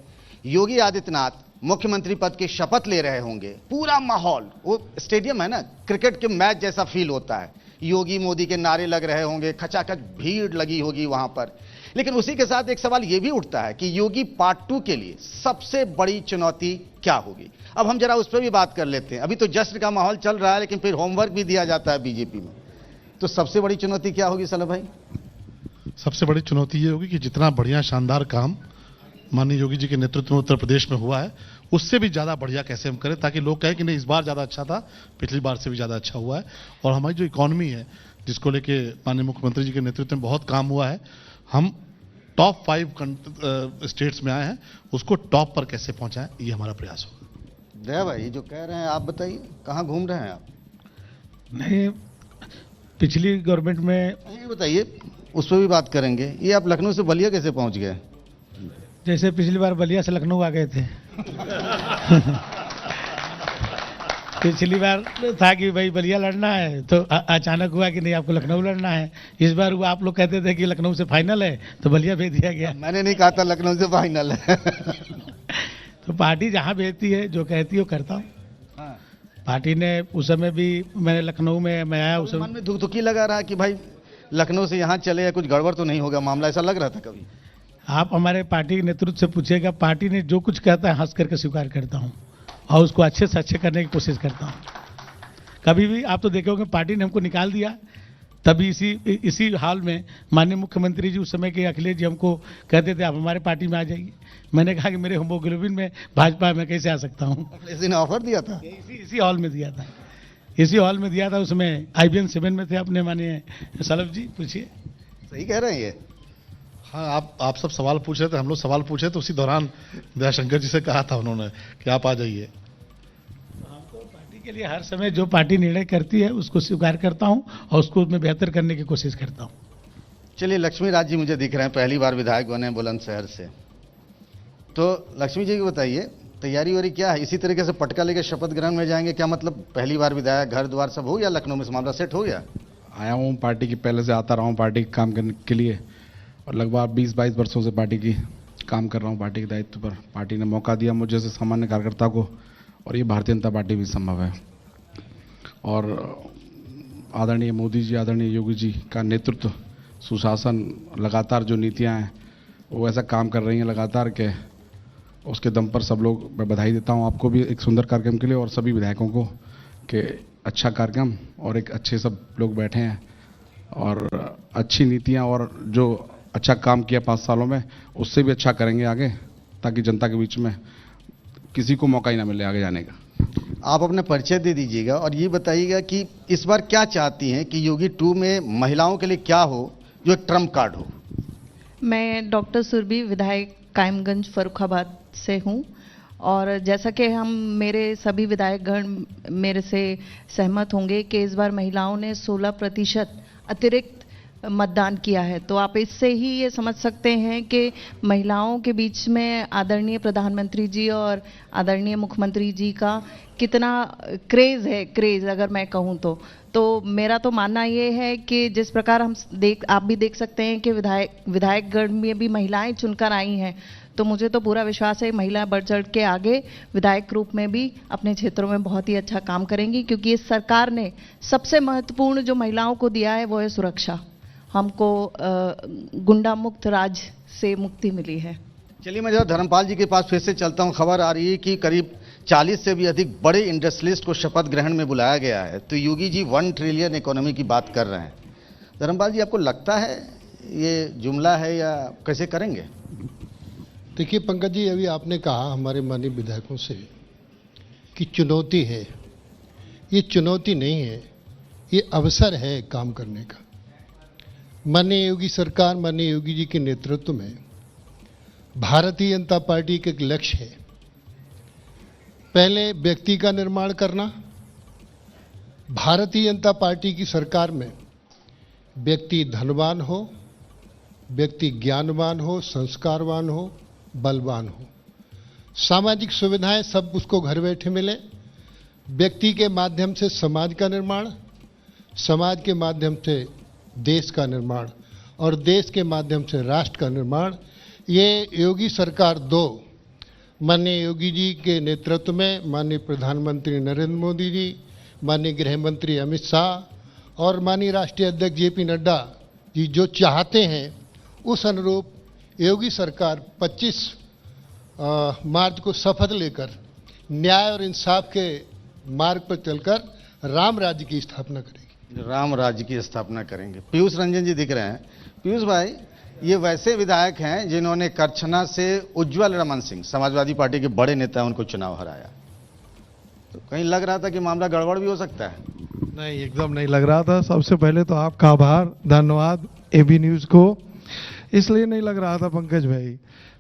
योगी आदित्यनाथ मुख्यमंत्री पद की शपथ ले रहे होंगे, पूरा माहौल, वो स्टेडियम है ना, क्रिकेट के मैच जैसा फील होता है, योगी मोदी के नारे लग रहे होंगे, खचाखच भीड़ लगी होगी वहां पर। लेकिन उसी के साथ एक सवाल यह भी उठता है कि योगी पार्ट 2 के लिए सबसे बड़ी चुनौती क्या होगी? अब हम जरा उस पर भी बात कर लेते हैं। अभी तो जश्न का माहौल चल रहा है, लेकिन फिर होमवर्क भी दिया जाता है बीजेपी में। तो सबसे बड़ी चुनौती क्या होगी सलभ भाई? सबसे बड़ी चुनौती ये होगी कि जितना बढ़िया शानदार काम माननीय योगी जी के नेतृत्व में उत्तर प्रदेश में हुआ है, उससे भी ज्यादा बढ़िया कैसे हम करें ताकि लोग कहें कि नहीं इस बार ज्यादा अच्छा था, पिछली बार से भी ज्यादा अच्छा हुआ है। और हमारी जो इकोनॉमी है जिसको लेके माननीय मुख्यमंत्री जी के नेतृत्व में बहुत काम हुआ है, हम टॉप 5 स्टेट्स में आए हैं, उसको टॉप पर कैसे पहुंचाएं, ये हमारा प्रयास होगा। दया भाई जो कह रहे हैं आप बताइए, कहाँ घूम रहे हैं आप? नहीं, पिछली गवर्नमेंट में ये बताइए, उस पर भी बात करेंगे। ये आप लखनऊ से बलिया कैसे पहुंच गए? जैसे पिछली बार बलिया से लखनऊ आ गए थे। पिछली बार था कि भाई बलिया लड़ना है, तो अचानक हुआ कि नहीं आपको लखनऊ लड़ना है। इस बार हुआ आप लोग कहते थे कि लखनऊ से फाइनल है, तो बलिया भेज दिया गया। मैंने नहीं कहा था लखनऊ से फाइनल है। तो पार्टी जहां भेजती है, जो कहती है वो करता हूँ। पार्टी ने उस समय भी, मैंने लखनऊ में मैं आया, उस समय मन में धुकधुकी लगा रहा कि भाई लखनऊ से यहाँ चले, कुछ गड़बड़ तो नहीं होगा मामला, ऐसा लग रहा था कभी? आप हमारे पार्टी के नेतृत्व से पूछिएगा, पार्टी ने जो कुछ कहता है हंस करके स्वीकार करता हूँ और उसको अच्छे से अच्छे करने की कोशिश करता हूँ। कभी भी आप तो देखोगे पार्टी ने हमको निकाल दिया, तभी इसी हाल में माननीय मुख्यमंत्री जी उस समय के अखिलेश जी हमको कहते थे आप हमारे पार्टी में आ जाइए। मैंने कहा कि मेरे होमोग्लोबिन में भाजपा में कैसे आ सकता हूँ। इसी ने ऑफर दिया था? इसी हॉल में दिया था, इसी हॉल में दिया था। उसमें IBN 7 में थे अपने माननीय सलभ जी, पूछिए। सही कह रहे हैं ये? हाँ, आप सब सवाल पूछ रहे थे, हम लोग सवाल पूछे तो उसी दौरान दयाशंकर जी से कहा था उन्होंने कि आप आ जाइए। पार्टी के लिए हर समय जो पार्टी निर्णय करती है उसको स्वीकार करता हूं और उसको मैं बेहतर करने की कोशिश करता हूं। चलिए, लक्ष्मी राज जी मुझे दिख रहे हैं, पहली बार विधायक बने बुलंदशहर से। तो लक्ष्मी जी को बताइए, तैयारी वारी क्या है? इसी तरीके से पटका लेके शपथ ग्रहण में जाएंगे क्या? मतलब पहली बार विधायक, घर द्वार सब हो गया लखनऊ में, मामला सेट हो गया? आया हूँ, पार्टी की पहले से आता रहा हूँ पार्टी के काम करने के लिए और लगभग 20-22 वर्षों से पार्टी की काम कर रहा हूँ, पार्टी के दायित्व पर। पार्टी ने मौका दिया मुझे जैसे सामान्य कार्यकर्ता को, और ये भारतीय जनता पार्टी भी संभव है। और आदरणीय मोदी जी, आदरणीय योगी जी का नेतृत्व, सुशासन, लगातार जो नीतियाँ हैं वो ऐसा काम कर रही हैं लगातार के, उसके दम पर सब लोग, मैं बधाई देता हूँ आपको भी एक सुंदर कार्यक्रम के लिए और सभी विधायकों को कि अच्छा कार्यक्रम और एक अच्छे सब लोग बैठे हैं और अच्छी नीतियां और जो अच्छा काम किया 5 सालों में उससे भी अच्छा करेंगे आगे, ताकि जनता के बीच में किसी को मौका ही ना मिले आगे जाने का। आप अपना परिचय दे दीजिएगा और ये बताइएगा कि इस बार क्या चाहती हैं कि योगी 2 में महिलाओं के लिए क्या हो जो एक ट्रम्प कार्ड हो। मैं डॉक्टर सुरभि, विधायक कायमगंज फर्रुखाबाद से हूँ, और जैसा कि मेरे सभी विधायकगण मेरे से सहमत होंगे कि इस बार महिलाओं ने 16% अतिरिक्त मतदान किया है, तो आप इससे ही ये समझ सकते हैं कि महिलाओं के बीच में आदरणीय प्रधानमंत्री जी और आदरणीय मुख्यमंत्री जी का कितना क्रेज़ है। क्रेज़ अगर मैं कहूँ तो मेरा तो मानना ये है कि जिस प्रकार आप भी देख सकते हैं कि विधायकगण में भी महिलाएं चुनकर आई हैं, तो मुझे तो पूरा विश्वास है महिलाएं बढ़ चढ़ के आगे विधायक रूप में भी अपने क्षेत्रों में बहुत ही अच्छा काम करेंगी, क्योंकि इस सरकार ने सबसे महत्वपूर्ण जो महिलाओं को दिया है वो है सुरक्षा। हमको गुंडा मुक्त राज से मुक्ति मिली है। चलिए मैं जरा धर्मपाल जी के पास फिर से चलता हूं। खबर आ रही है कि करीब 40 से भी अधिक बड़े इंडस्ट्रियलिस्ट को शपथ ग्रहण में बुलाया गया है, तो योगी जी 1 ट्रिलियन इकोनॉमी की बात कर रहे हैं। धर्मपाल जी, आपको लगता है ये जुमला है या कैसे करेंगे? देखिए पंकज जी, अभी आपने कहा हमारे माननीय विधायकों से कि चुनौती है। ये चुनौती नहीं है, ये अवसर है काम करने का। माननीय योगी सरकार, माननीय योगी जी के नेतृत्व में भारतीय जनता पार्टी का एक लक्ष्य है, पहले व्यक्ति का निर्माण करना। भारतीय जनता पार्टी की सरकार में व्यक्ति धनवान हो, व्यक्ति ज्ञानवान हो, संस्कारवान हो, बलवान हो, सामाजिक सुविधाएं सब उसको घर बैठे मिले। व्यक्ति के माध्यम से समाज का निर्माण, समाज के माध्यम से देश का निर्माण और देश के माध्यम से राष्ट्र का निर्माण। ये योगी सरकार 2 माननीय योगी जी के नेतृत्व में माननीय प्रधानमंत्री नरेंद्र मोदी जी, माननीय गृह मंत्री अमित शाह और माननीय राष्ट्रीय अध्यक्ष JP नड्डा जी जो चाहते हैं, उस अनुरूप योगी सरकार 25 मार्च को शपथ लेकर न्याय और इंसाफ के मार्ग पर चलकर राम राज्य की स्थापना करेगी। राम राज्य की स्थापना करेंगे। पीयूष रंजन जी दिख रहे हैं। पीयूष भाई, ये वैसे विधायक हैं जिन्होंने करछना से उज्जवल रमन सिंह, समाजवादी पार्टी के बड़े नेता, उनको चुनाव हराया, तो कहीं लग रहा था कि मामला गड़बड़ भी हो सकता है? नहीं, एकदम नहीं लग रहा था। सबसे पहले तो आपका आभार, धन्यवाद AB न्यूज़ को। इसलिए नहीं लग रहा था पंकज भाई,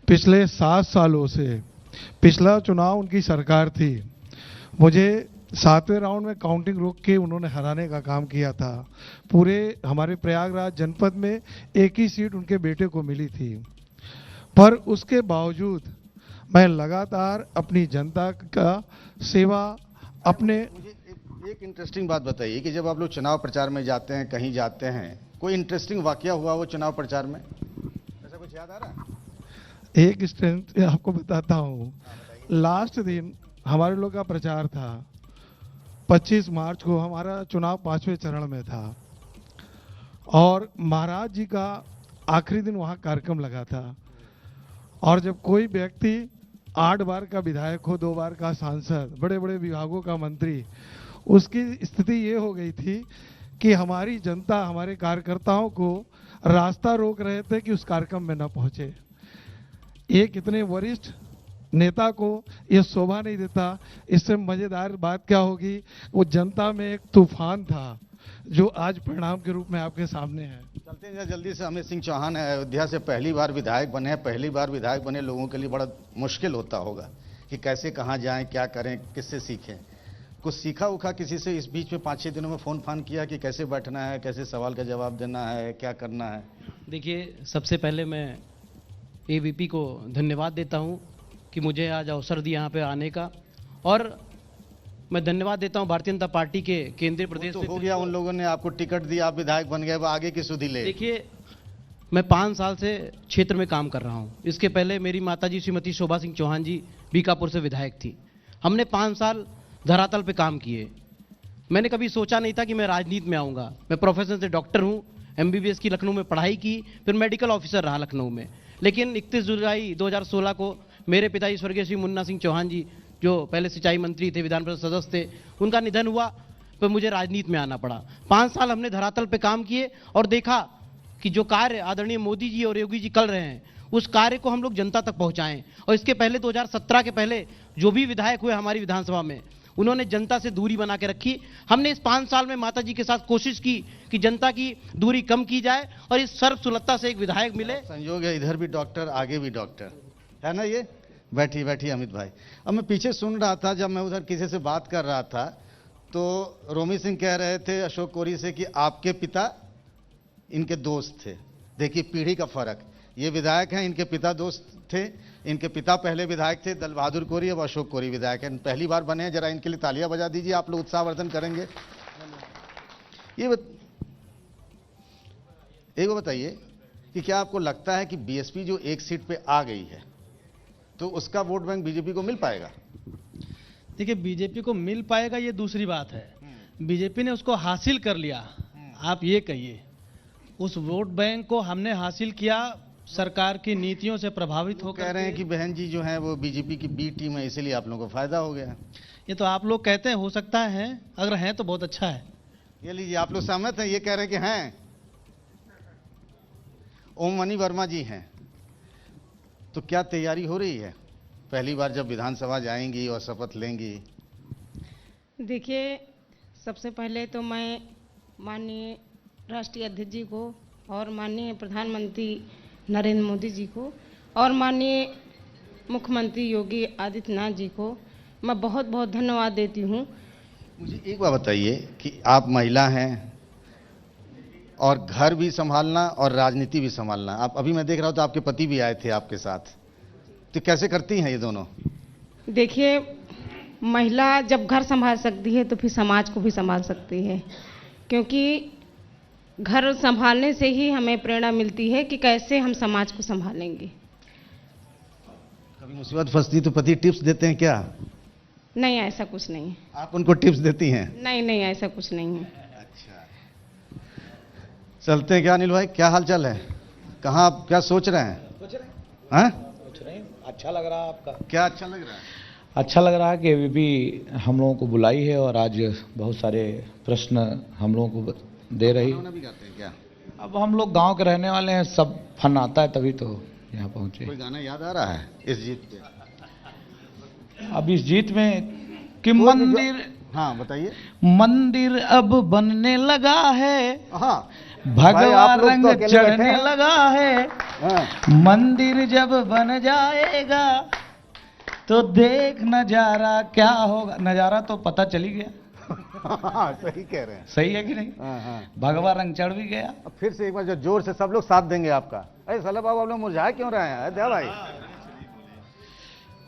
पिछले 7 सालों से पिछला चुनाव उनकी सरकार थी, मुझे 7वें राउंड में काउंटिंग रोक के उन्होंने हराने का काम किया था। पूरे हमारे प्रयागराज जनपद में एक ही सीट उनके बेटे को मिली थी, पर उसके बावजूद मैं लगातार अपनी जनता का सेवा अपने। मुझे एक इंटरेस्टिंग बात बताइए कि जब आप लोग चुनाव प्रचार में जाते हैं, कहीं जाते हैं, कोई इंटरेस्टिंग वाकया हुआ वो चुनाव प्रचार में, ऐसा कुछ याद आ रहा है? एक स्ट्रेंथ आपको बताता हूँ। लास्ट दिन हमारे लोग का प्रचार था, 25 मार्च को हमारा चुनाव 5वें चरण में था और महाराज जी का आखिरी दिन वहाँ कार्यक्रम लगा था। और जब कोई व्यक्ति 8 बार का विधायक हो, 2 बार का सांसद, बड़े बड़े विभागों का मंत्री, उसकी स्थिति ये हो गई थी कि हमारी जनता, हमारे कार्यकर्ताओं को रास्ता रोक रहे थे कि उस कार्यक्रम में न पहुंचे। ये कितने वरिष्ठ नेता को ये शोभा नहीं देता। इससे मजेदार बात क्या होगी, वो जनता में एक तूफान था जो आज परिणाम के रूप में आपके सामने है। चलते हैं जल्दी से। अमित सिंह चौहान है, अयोध्या से पहली बार विधायक बने हैं। पहली बार विधायक बने लोगों के लिए बड़ा मुश्किल होता होगा कि कैसे, कहाँ जाएं, क्या करें, किससे सीखें। कुछ सीखा उखा किसी से? इस बीच में 5-6 दिनों में फोन फान किया कि कैसे बैठना है, कैसे सवाल का जवाब देना है, क्या करना है? देखिए, सबसे पहले मैं AVP को धन्यवाद देता हूँ कि मुझे आज अवसर दिया यहाँ पे आने का, और मैं धन्यवाद देता हूँ भारतीय जनता पार्टी के केंद्रीय प्रदेश। तो हो गया, उन लोगों ने आपको टिकट दिया, आप विधायक बन गए, वो आगे की सुधि ले। देखिए, मैं 5 साल से क्षेत्र में काम कर रहा हूँ। इसके पहले मेरी माताजी श्रीमती शोभा सिंह चौहान जी बीकापुर से विधायक थी। हमने 5 साल धरातल पे काम किए। मैंने कभी सोचा नहीं था कि मैं राजनीति में आऊँगा। मैं प्रोफेशन से डॉक्टर हूँ, MBBS की लखनऊ में पढ़ाई की, फिर मेडिकल ऑफिसर रहा लखनऊ में। लेकिन 31 जुलाई 2016 को मेरे पिताजी स्वर्गीय श्री मुन्ना सिंह चौहान जी, जो पहले सिंचाई मंत्री थे, विधान परिषद सदस्य थे, उनका निधन हुआ। पर मुझे राजनीति में आना पड़ा। 5 साल हमने धरातल पे काम किए और देखा कि जो कार्य आदरणीय मोदी जी और योगी जी कर रहे हैं उस कार्य को हम लोग जनता तक पहुंचाएं। और इसके पहले 2017 के पहले जो भी विधायक हुए हमारी विधानसभा में उन्होंने जनता से दूरी बना के रखी। हमने इस 5 साल में माता जी के साथ कोशिश की कि जनता की दूरी कम की जाए और इस सर्वसुलभता से एक विधायक मिले। संयोग है, इधर भी डॉक्टर आगे भी डॉक्टर है ना। ये बैठी अमित भाई। अब मैं पीछे सुन रहा था, जब मैं उधर किसी से बात कर रहा था तो रोमी सिंह कह रहे थे अशोक कोरी से कि आपके पिता इनके दोस्त थे। देखिए पीढ़ी का फर्क, ये विधायक हैं, इनके पिता दोस्त थे, इनके पिता पहले विधायक थे दल बहादुर कोरी, अब अशोक कोरी विधायक हैं, पहली बार बने हैं। जरा इनके लिए तालियां बजा दीजिए, आप लोग उत्साहवर्धन करेंगे। एक बताइए कि क्या आपको लगता है कि बीएसपी जो एक सीट पे आ गई है तो उसका वोट बैंक बीजेपी को मिल पाएगा? देखिए बीजेपी को मिल पाएगा ये दूसरी बात है, बीजेपी ने उसको हासिल कर लिया। आप ये कहिए उस वोट बैंक को हमने हासिल किया सरकार की नीतियों से प्रभावित होकर। कह रहे हैं कि बहन जी जो है वो बीजेपी की बी टीम है, इसीलिए आप लोगों को फायदा हो गया। ये तो आप लोग कहते हैं, हो सकता है, अगर हैं तो बहुत अच्छा है। ये लीजिए, आप लोग सहमत हैं? ये कह रहे हैं कि हैं। ओम मनी वर्मा जी हैं, तो क्या तैयारी हो रही है पहली बार जब विधानसभा जाएंगी और शपथ लेंगी? देखिए सबसे पहले तो मैं माननीय राष्ट्रीय अध्यक्ष जी को और माननीय प्रधानमंत्री नरेंद्र मोदी जी को और माननीय मुख्यमंत्री योगी आदित्यनाथ जी को मैं बहुत बहुत धन्यवाद देती हूँ। मुझे एक बात बताइए कि आप महिला हैं और घर भी संभालना और राजनीति भी संभालना, आप अभी मैं देख रहा हूँ तो आपके पति भी आए थे आपके साथ, तो कैसे करती हैं ये दोनों? देखिए महिला जब घर संभाल सकती है तो फिर समाज को भी संभाल सकती है, क्योंकि घर संभालने से ही हमें प्रेरणा मिलती है कि कैसे हम समाज को संभालेंगे। कभी मुसीबत फंसती तो पति टिप्स देते हैं क्या? नहीं, ऐसा कुछ नहीं है। आप उनको टिप्स देती हैं? नहीं, ऐसा कुछ नहीं है। चलते हैं क्या अनिल भाई, क्या हाल चाल है? कहाँ आप क्या सोच रहे हैं? हाँ? सोच रहे हैं, अच्छा लग रहा है आपका। क्या अच्छा लग रहा है? अच्छा लग रहा है कि एबीपी हम लोगों को बुलाई है और आज बहुत सारे प्रश्न हम लोगों को दे रही। भी करते हैं क्या? अब हम लोग गांव के रहने वाले हैं, सब फन आता है तभी तो यहाँ पहुंचे। कोई गाना याद आ रहा है इस जीत पे? अब इस जीत में कि मंदिर, हाँ बताइए। मंदिर अब बनने लगा है, हाँ भगवा रंग चढ़ने लगा है, मंदिर जब बन जाएगा तो देख नजारा क्या होगा। नजारा तो पता चली गया। सही कह रहे हैं। सही है कि नहीं? भगवा रंग चढ़ भी गया। अब फिर से एक बार जो जोर से सब लोग साथ देंगे आपका। अरे सला बाबू आप लोग मुरझाए क्यों रहे हैं? दया भाई।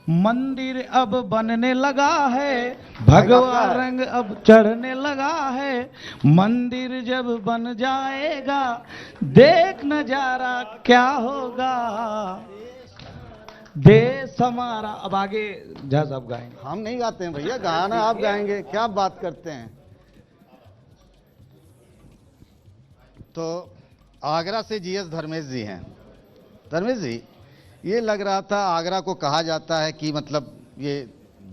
मंदिर अब बनने लगा है, भगवा रंग अब चढ़ने लगा है, मंदिर जब बन जाएगा देख नजारा क्या होगा, देश हमारा। अब आगे जहाँ साहब गाएंगे। हम नहीं गाते हैं भैया, गाना आप गाएंगे, क्या बात करते हैं। तो आगरा से जीएस धर्मेश जी हैं। धर्मेश जी, ये लग रहा था आगरा को कहा जाता है कि मतलब ये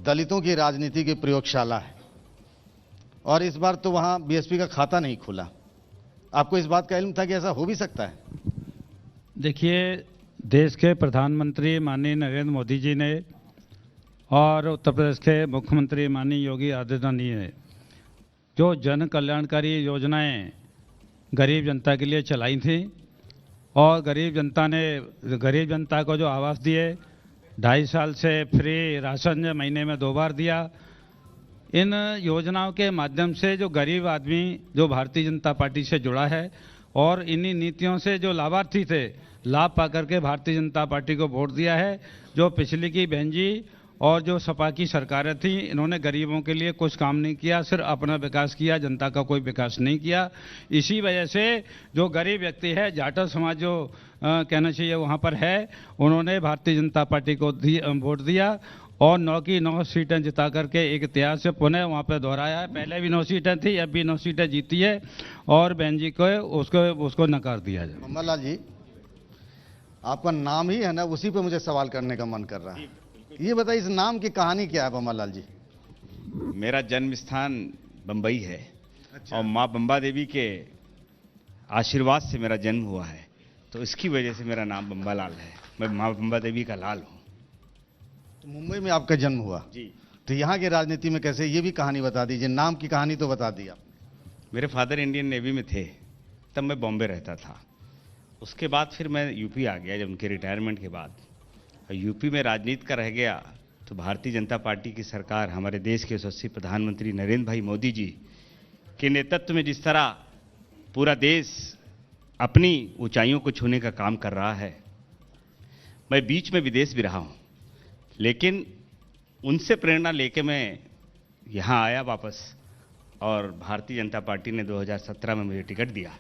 दलितों की राजनीति की प्रयोगशाला है, और इस बार तो वहाँ बीएसपी का खाता नहीं खुला। आपको इस बात का इल्म था कि ऐसा हो भी सकता है? देखिए, देश के प्रधानमंत्री माननीय नरेंद्र मोदी जी ने और उत्तर प्रदेश के मुख्यमंत्री माननीय योगी आदित्यनाथ जी ने जो जन कल्याणकारी योजनाएं गरीब जनता के लिए चलाई थी, और गरीब जनता को जो आवास दिए, 2.5 साल से फ्री राशन महीने में 2 बार दिया, इन योजनाओं के माध्यम से जो गरीब आदमी जो भारतीय जनता पार्टी से जुड़ा है और इन्हीं नीतियों से जो लाभार्थी थे, लाभ पा करके भारतीय जनता पार्टी को वोट दिया है। जो पिछली की बहन जी और जो सपा की सरकारें थीं, इन्होंने गरीबों के लिए कुछ काम नहीं किया, सिर्फ अपना विकास किया, जनता का कोई विकास नहीं किया। इसी वजह से जो गरीब व्यक्ति है, जाटव समाज जो कहना चाहिए वहाँ पर है, उन्होंने भारतीय जनता पार्टी को वोट दिया और 9 की 9 सीटें जिता करके एक इतिहास से पुनः वहाँ पर दोहराया है। पहले भी 9 सीटें थी, अब भी 9 सीटें जीती है, और बहन जी को उसको नकार दिया जाए। मम्मालाल जी, आपका नाम ही है ना, उसी पे मुझे सवाल करने का मन कर रहा है। ये बताइए, इस नाम की कहानी क्या है बम्मालाल जी? मेरा जन्म स्थान बम्बई है। और माँ बम्बा देवी के आशीर्वाद से मेरा जन्म हुआ है, तो इसकी वजह से मेरा नाम बम्बा लाल है। मैं माँ बम्बा देवी का लाल हूँ। तो मुंबई में आपका जन्म हुआ जी। तो यहाँ की राजनीति में कैसे, ये भी कहानी बता दीजिए। नाम की कहानी तो बता दी आपने। मेरे फादर इंडियन नेवी में थे, तब मैं बॉम्बे रहता था। उसके बाद फिर मैं यूपी आ गया, जब उनके रिटायरमेंट के बाद। और यूपी में राजनीति का रह गया तो भारतीय जनता पार्टी की सरकार, हमारे देश के यशस्वी प्रधानमंत्री नरेंद्र भाई मोदी जी के नेतृत्व में जिस तरह पूरा देश अपनी ऊंचाइयों को छूने का काम कर रहा है, मैं बीच में विदेश भी रहा हूँ, लेकिन उनसे प्रेरणा लेके मैं यहाँ आया वापस। और भारतीय जनता पार्टी ने 2017 में मुझे टिकट दिया,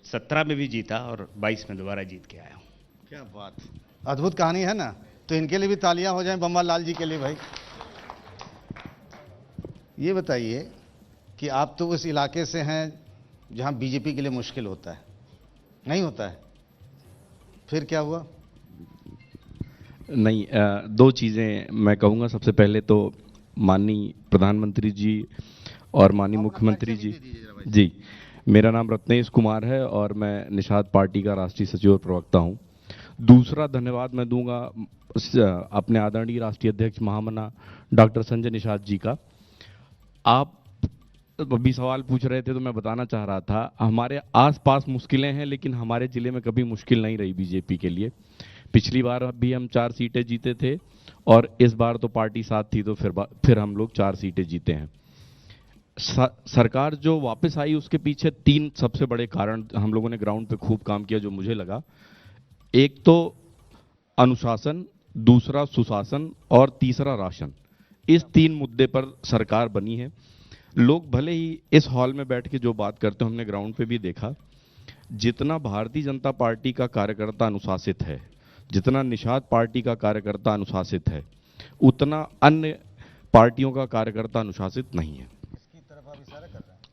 17 में भी जीता और 22 में दोबारा जीत के आया हूँ। क्या बात, अद्भुत कहानी है ना। तो इनके लिए भी तालियां हो जाएं, बम्बा लाल जी के लिए। भाई ये बताइए कि आप तो उस इलाके से हैं जहां बीजेपी के लिए मुश्किल होता है, नहीं होता है, फिर क्या हुआ? नहीं, दो चीज़ें मैं कहूँगा। सबसे पहले तो माननीय प्रधानमंत्री जी और माननीय मुख्यमंत्री जी, मेरा नाम रत्नेश कुमार है और मैं निषाद पार्टी का राष्ट्रीय सचिव और प्रवक्ता हूँ। दूसरा धन्यवाद मैं दूंगा अपने आदरणीय राष्ट्रीय अध्यक्ष महामना डॉक्टर संजय निषाद जी का। आप अभी सवाल पूछ रहे थे तो मैं बताना चाह रहा था, हमारे आसपास मुश्किलें हैं लेकिन हमारे ज़िले में कभी मुश्किल नहीं रही बीजेपी के लिए। पिछली बार भी हम 4 सीटें जीते थे और इस बार तो पार्टी साथ थी तो फिर हम लोग 4 सीटें जीते हैं। सरकार जो वापस आई उसके पीछे 3 सबसे बड़े कारण हम लोगों ने ग्राउंड पे खूब काम किया जो मुझे लगा। एक तो अनुशासन, दूसरा सुशासन और तीसरा राशन। इस 3 मुद्दे पर सरकार बनी है। लोग भले ही इस हॉल में बैठ के जो बात करते हैं, हमने ग्राउंड पे भी देखा, जितना भारतीय जनता पार्टी का कार्यकर्ता अनुशासित है, जितना निषाद पार्टी का कार्यकर्ता अनुशासित है, उतना अन्य पार्टियों का कार्यकर्ता अनुशासित नहीं है।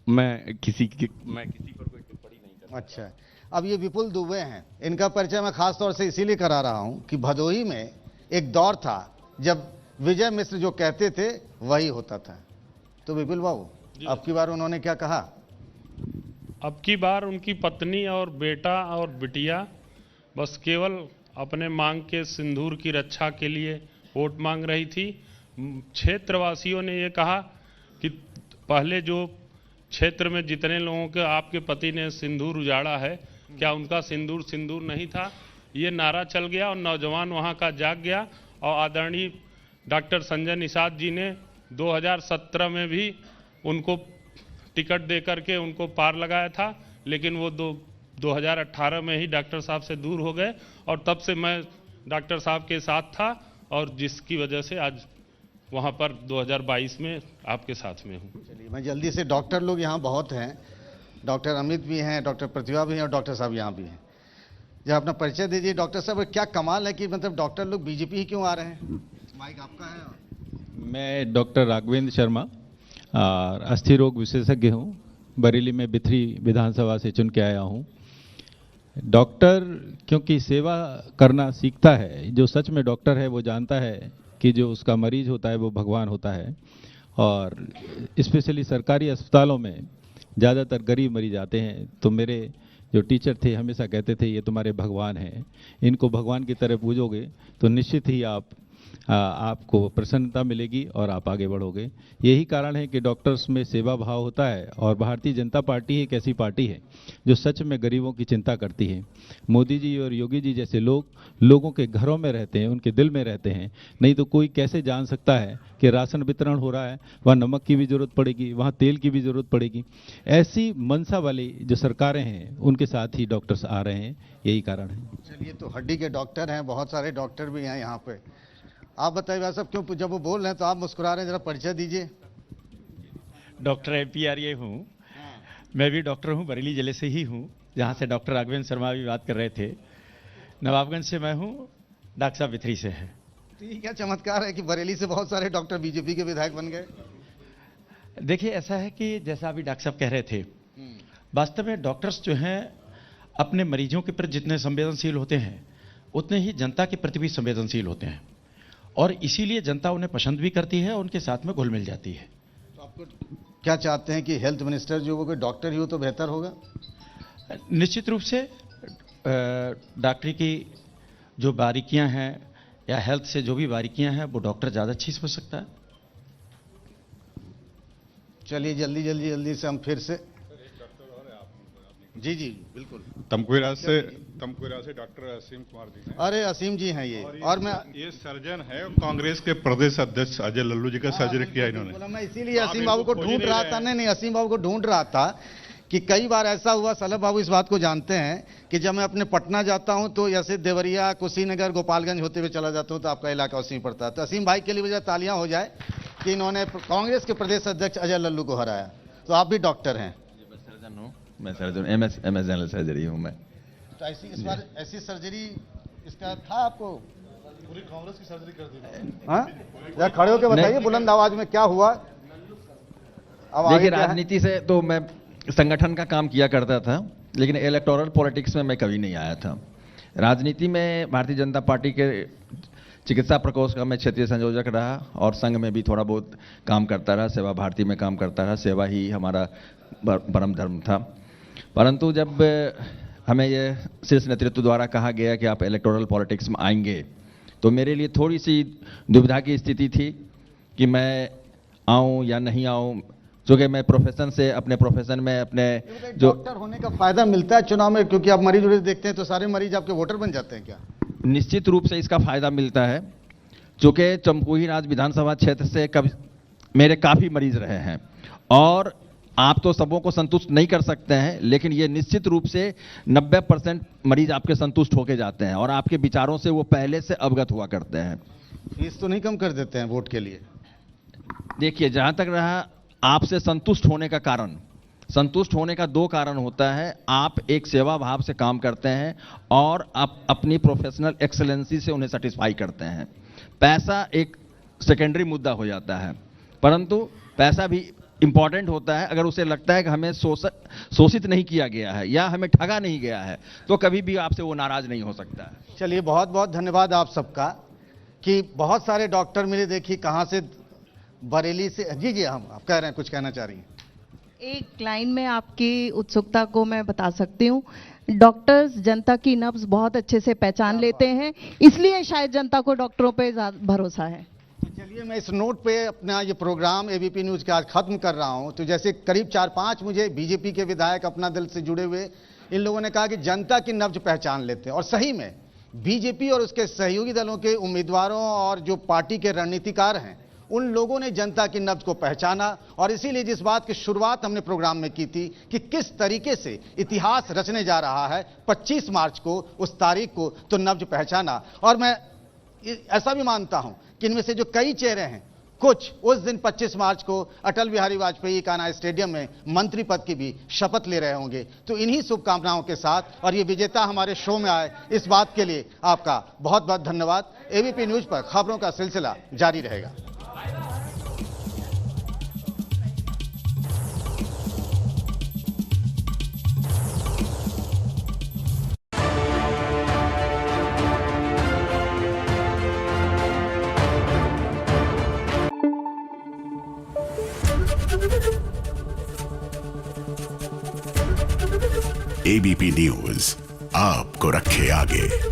मैं किसी पर कोई टिप्पणी नहीं करता। अच्छा, अब ये विपुल दुबे हैं, इनका परिचय मैं खास तौर से इसीलिए करा रहा हूं कि भदोही में एक दौर था जब विजय मिश्र जो कहते थे वही होता था। तो विपुल बाबू, अब की बार उन्होंने क्या कहा? अब की बार उनकी पत्नी और बेटा और बिटिया बस केवल अपने मांग के सिंदूर की रक्षा के लिए वोट मांग रही थी। क्षेत्रवासियों ने ये कहा कि पहले जो क्षेत्र में जितने लोगों के आपके पति ने सिंदूर उजाड़ा है, क्या उनका सिंदूर सिंदूर नहीं था? ये नारा चल गया और नौजवान वहाँ का जाग गया। और आदरणीय डॉक्टर संजय निषाद जी ने 2017 में भी उनको टिकट दे करके उनको पार लगाया था, लेकिन वो 2018 में ही डॉक्टर साहब से दूर हो गए और तब से मैं डॉक्टर साहब के साथ था और जिसकी वजह से आज वहाँ पर 2022 में आपके साथ में हूँ। चलिए, मैं जल्दी से, डॉक्टर लोग यहाँ बहुत हैं, डॉक्टर अमित भी हैं, डॉक्टर प्रतिभा भी हैं और डॉक्टर साहब यहाँ भी हैं। जब अपना परिचय दीजिए डॉक्टर साहब। क्या कमाल है कि मतलब डॉक्टर लोग बीजेपी ही क्यों आ रहे हैं? माइक आपका है। मैं डॉक्टर राघवेंद्र शर्मा, अस्थि रोग विशेषज्ञ हूँ। बरेली में बिथरी विधानसभा से चुन के आया हूँ। डॉक्टर क्योंकि सेवा करना सीखता है, जो सच में डॉक्टर है वो जानता है कि जो उसका मरीज होता है वो भगवान होता है। और स्पेशली सरकारी अस्पतालों में ज़्यादातर गरीब मरीज आते हैं, तो मेरे जो टीचर थे हमेशा कहते थे ये तुम्हारे भगवान हैं, इनको भगवान की तरह पूजोगे तो निश्चित ही आपको प्रसन्नता मिलेगी और आप आगे बढ़ोगे। यही कारण है कि डॉक्टर्स में सेवा भाव होता है। और भारतीय जनता पार्टी एक ऐसी पार्टी है जो सच में गरीबों की चिंता करती है। मोदी जी और योगी जी जैसे लोग लोगों के घरों में रहते हैं, उनके दिल में रहते हैं। नहीं तो कोई कैसे जान सकता है कि राशन वितरण हो रहा है, वहाँ नमक की भी ज़रूरत पड़ेगी, वहाँ तेल की भी ज़रूरत पड़ेगी। ऐसी मनसा वाली जो सरकारें हैं उनके साथ ही डॉक्टर्स आ रहे हैं, यही कारण है। चलिए, तो हड्डी के डॉक्टर हैं, बहुत सारे डॉक्टर भी हैं यहाँ पे। आप बताइए भाई साहब, क्यों जब वो बोल रहे हैं तो आप मुस्कुरा रहे हैं? जरा परिचय दीजिए। डॉक्टर MP आर्य हूँ। मैं भी डॉक्टर हूँ, बरेली जिले से ही हूँ, जहाँ से डॉक्टर राघवेंद्र शर्मा भी बात कर रहे थे। नवाबगंज से मैं हूँ, डॉक्टर साहब बिथरी से है। तो ये क्या चमत्कार है कि बरेली से बहुत सारे डॉक्टर बीजेपी के विधायक बन गए? देखिए, ऐसा है कि जैसा अभी डॉक्टर साहब कह रहे थे, वास्तव में डॉक्टर्स जो हैं अपने मरीजों के प्रति जितने संवेदनशील होते हैं उतने ही जनता के प्रति भी संवेदनशील होते हैं और इसीलिए जनता उन्हें पसंद भी करती है, उनके साथ में घुल मिल जाती है। तो आपको क्या चाहते हैं कि हेल्थ मिनिस्टर जो वो कोई डॉक्टर ही हो तो बेहतर होगा? निश्चित रूप से डॉक्टरी की जो बारीकियां हैं या हेल्थ से जो भी बारीकियां हैं वो डॉक्टर ज़्यादा अच्छी समझ सकता है। चलिए जल्दी से हम फिर से जी बिल्कुल। तमकुहीराज से डॉक्टर असीम कुमार जी हैं। अरे असीम जी हैं ये, और मैं ये सर्जन है, कांग्रेस के प्रदेश अध्यक्ष अजय लल्लू जी का सर्जरी किया इन्होंने। मैं इसीलिए असीम बाबू को ढूंढ रहा था। नहीं, असीम बाबू को ढूंढ रहा था कि कई बार ऐसा हुआ, सलभ बाबू इस बात को जानते हैं कि जब मैं अपने पटना जाता हूं तो जैसे देवरिया, कुशीनगर, गोपालगंज होते हुए चला जाता हूं तो आपका इलाका उसी में पड़ता है। तो असीम भाई के लिए वजह तालियां हो जाए कि इन्होंने कांग्रेस के प्रदेश अध्यक्ष अजय लल्लू को हराया। तो आप भी डॉक्टर हैं? मैं सर्जन एमएस जनरल सर्जरी हूँ मैं। तो इस बार ऐसी सर्जरी इसका था आपको? पूरी कांग्रेस की सर्जरी कर दी। हाँ, जरा खड़े होकर बताइए बुलंद आवाज में क्या हुआ। देखिए, राजनीति से तो मैं संगठन का काम किया करता था, लेकिन इलेक्टोरल पॉलिटिक्स में मैं कभी नहीं आया था। राजनीति में भारतीय जनता पार्टी के चिकित्सा प्रकोष्ठ का मैं क्षेत्रीय संयोजक रहा और संघ में भी थोड़ा बहुत काम करता रहा, सेवा भारती में काम करता रहा। सेवा ही हमारा परम धर्म था। परंतु जब हमें ये शीर्ष नेतृत्व द्वारा कहा गया कि आप इलेक्टोरल पॉलिटिक्स में आएंगे, तो मेरे लिए थोड़ी सी दुविधा की स्थिति थी कि मैं आऊं या नहीं आऊं, क्योंकि मैं प्रोफेशन से अपने प्रोफेशन में अपने जो डॉक्टर होने का फायदा मिलता है चुनाव में, क्योंकि आप मरीज देखते हैं तो सारे मरीज आपके वोटर बन जाते हैं क्या? निश्चित रूप से इसका फायदा मिलता है, चूंकि तमकुहीराज विधानसभा क्षेत्र से मेरे काफी मरीज रहे हैं और आप तो सबों को संतुष्ट नहीं कर सकते हैं, लेकिन ये निश्चित रूप से 90% मरीज आपके संतुष्ट होके जाते हैं और आपके विचारों से वो पहले से अवगत हुआ करते हैं। फीस तो नहीं कम कर देते हैं वोट के लिए? देखिए, जहां तक रहा आपसे संतुष्ट होने का कारण, संतुष्ट होने का दो कारण होता है। आप एक सेवा भाव से काम करते हैं और आप अपनी प्रोफेशनल एक्सेलेंसी से उन्हें सेटिस्फाई करते हैं। पैसा एक सेकेंडरी मुद्दा हो जाता है, परंतु पैसा भी इंपॉर्टेंट होता है। अगर उसे लगता है कि हमें शोषित नहीं किया गया है या हमें ठगा नहीं गया है, तो कभी भी आपसे वो नाराज नहीं हो सकता है। चलिए, बहुत बहुत धन्यवाद आप सबका कि बहुत सारे डॉक्टर मिले। देखिए कहां से, बरेली से। जी हम आप कह रहे हैं, कुछ कहना चाह रही हैं? एक लाइन में आपकी उत्सुकता को मैं बता सकती हूँ। डॉक्टर्स जनता की नब्ज बहुत अच्छे से पहचान लेते हैं, इसलिए शायद जनता को डॉक्टरों पे भरोसा है। चलिए, मैं इस नोट पे अपना ये प्रोग्राम एबीपी न्यूज का आज खत्म कर रहा हूं। तो जैसे करीब 4-5 मुझे बीजेपी के विधायक अपना दल से जुड़े हुए, इन लोगों ने कहा कि जनता की नब्ज पहचान लेते हैं, और सही में बीजेपी और उसके सहयोगी दलों के उम्मीदवारों और जो पार्टी के रणनीतिकार हैं, उन लोगों ने जनता की नब्ज को पहचाना। और इसीलिए जिस बात की शुरुआत हमने प्रोग्राम में की थी कि किस तरीके से इतिहास रचने जा रहा है 25 मार्च को, उस तारीख को तो नब्ज पहचाना। और मैं ऐसा भी मानता हूं कि इनमें से जो कई चेहरे हैं, कुछ उस दिन 25 मार्च को अटल बिहारी वाजपेयी कान्हा स्टेडियम में मंत्री पद की भी शपथ ले रहे होंगे। तो इन्हीं शुभकामनाओं के साथ और ये विजेता हमारे शो में आए, इस बात के लिए आपका बहुत बहुत धन्यवाद। एबीपी न्यूज पर खबरों का सिलसिला जारी रहेगा। एबीपी न्यूज आपको रखे आगे।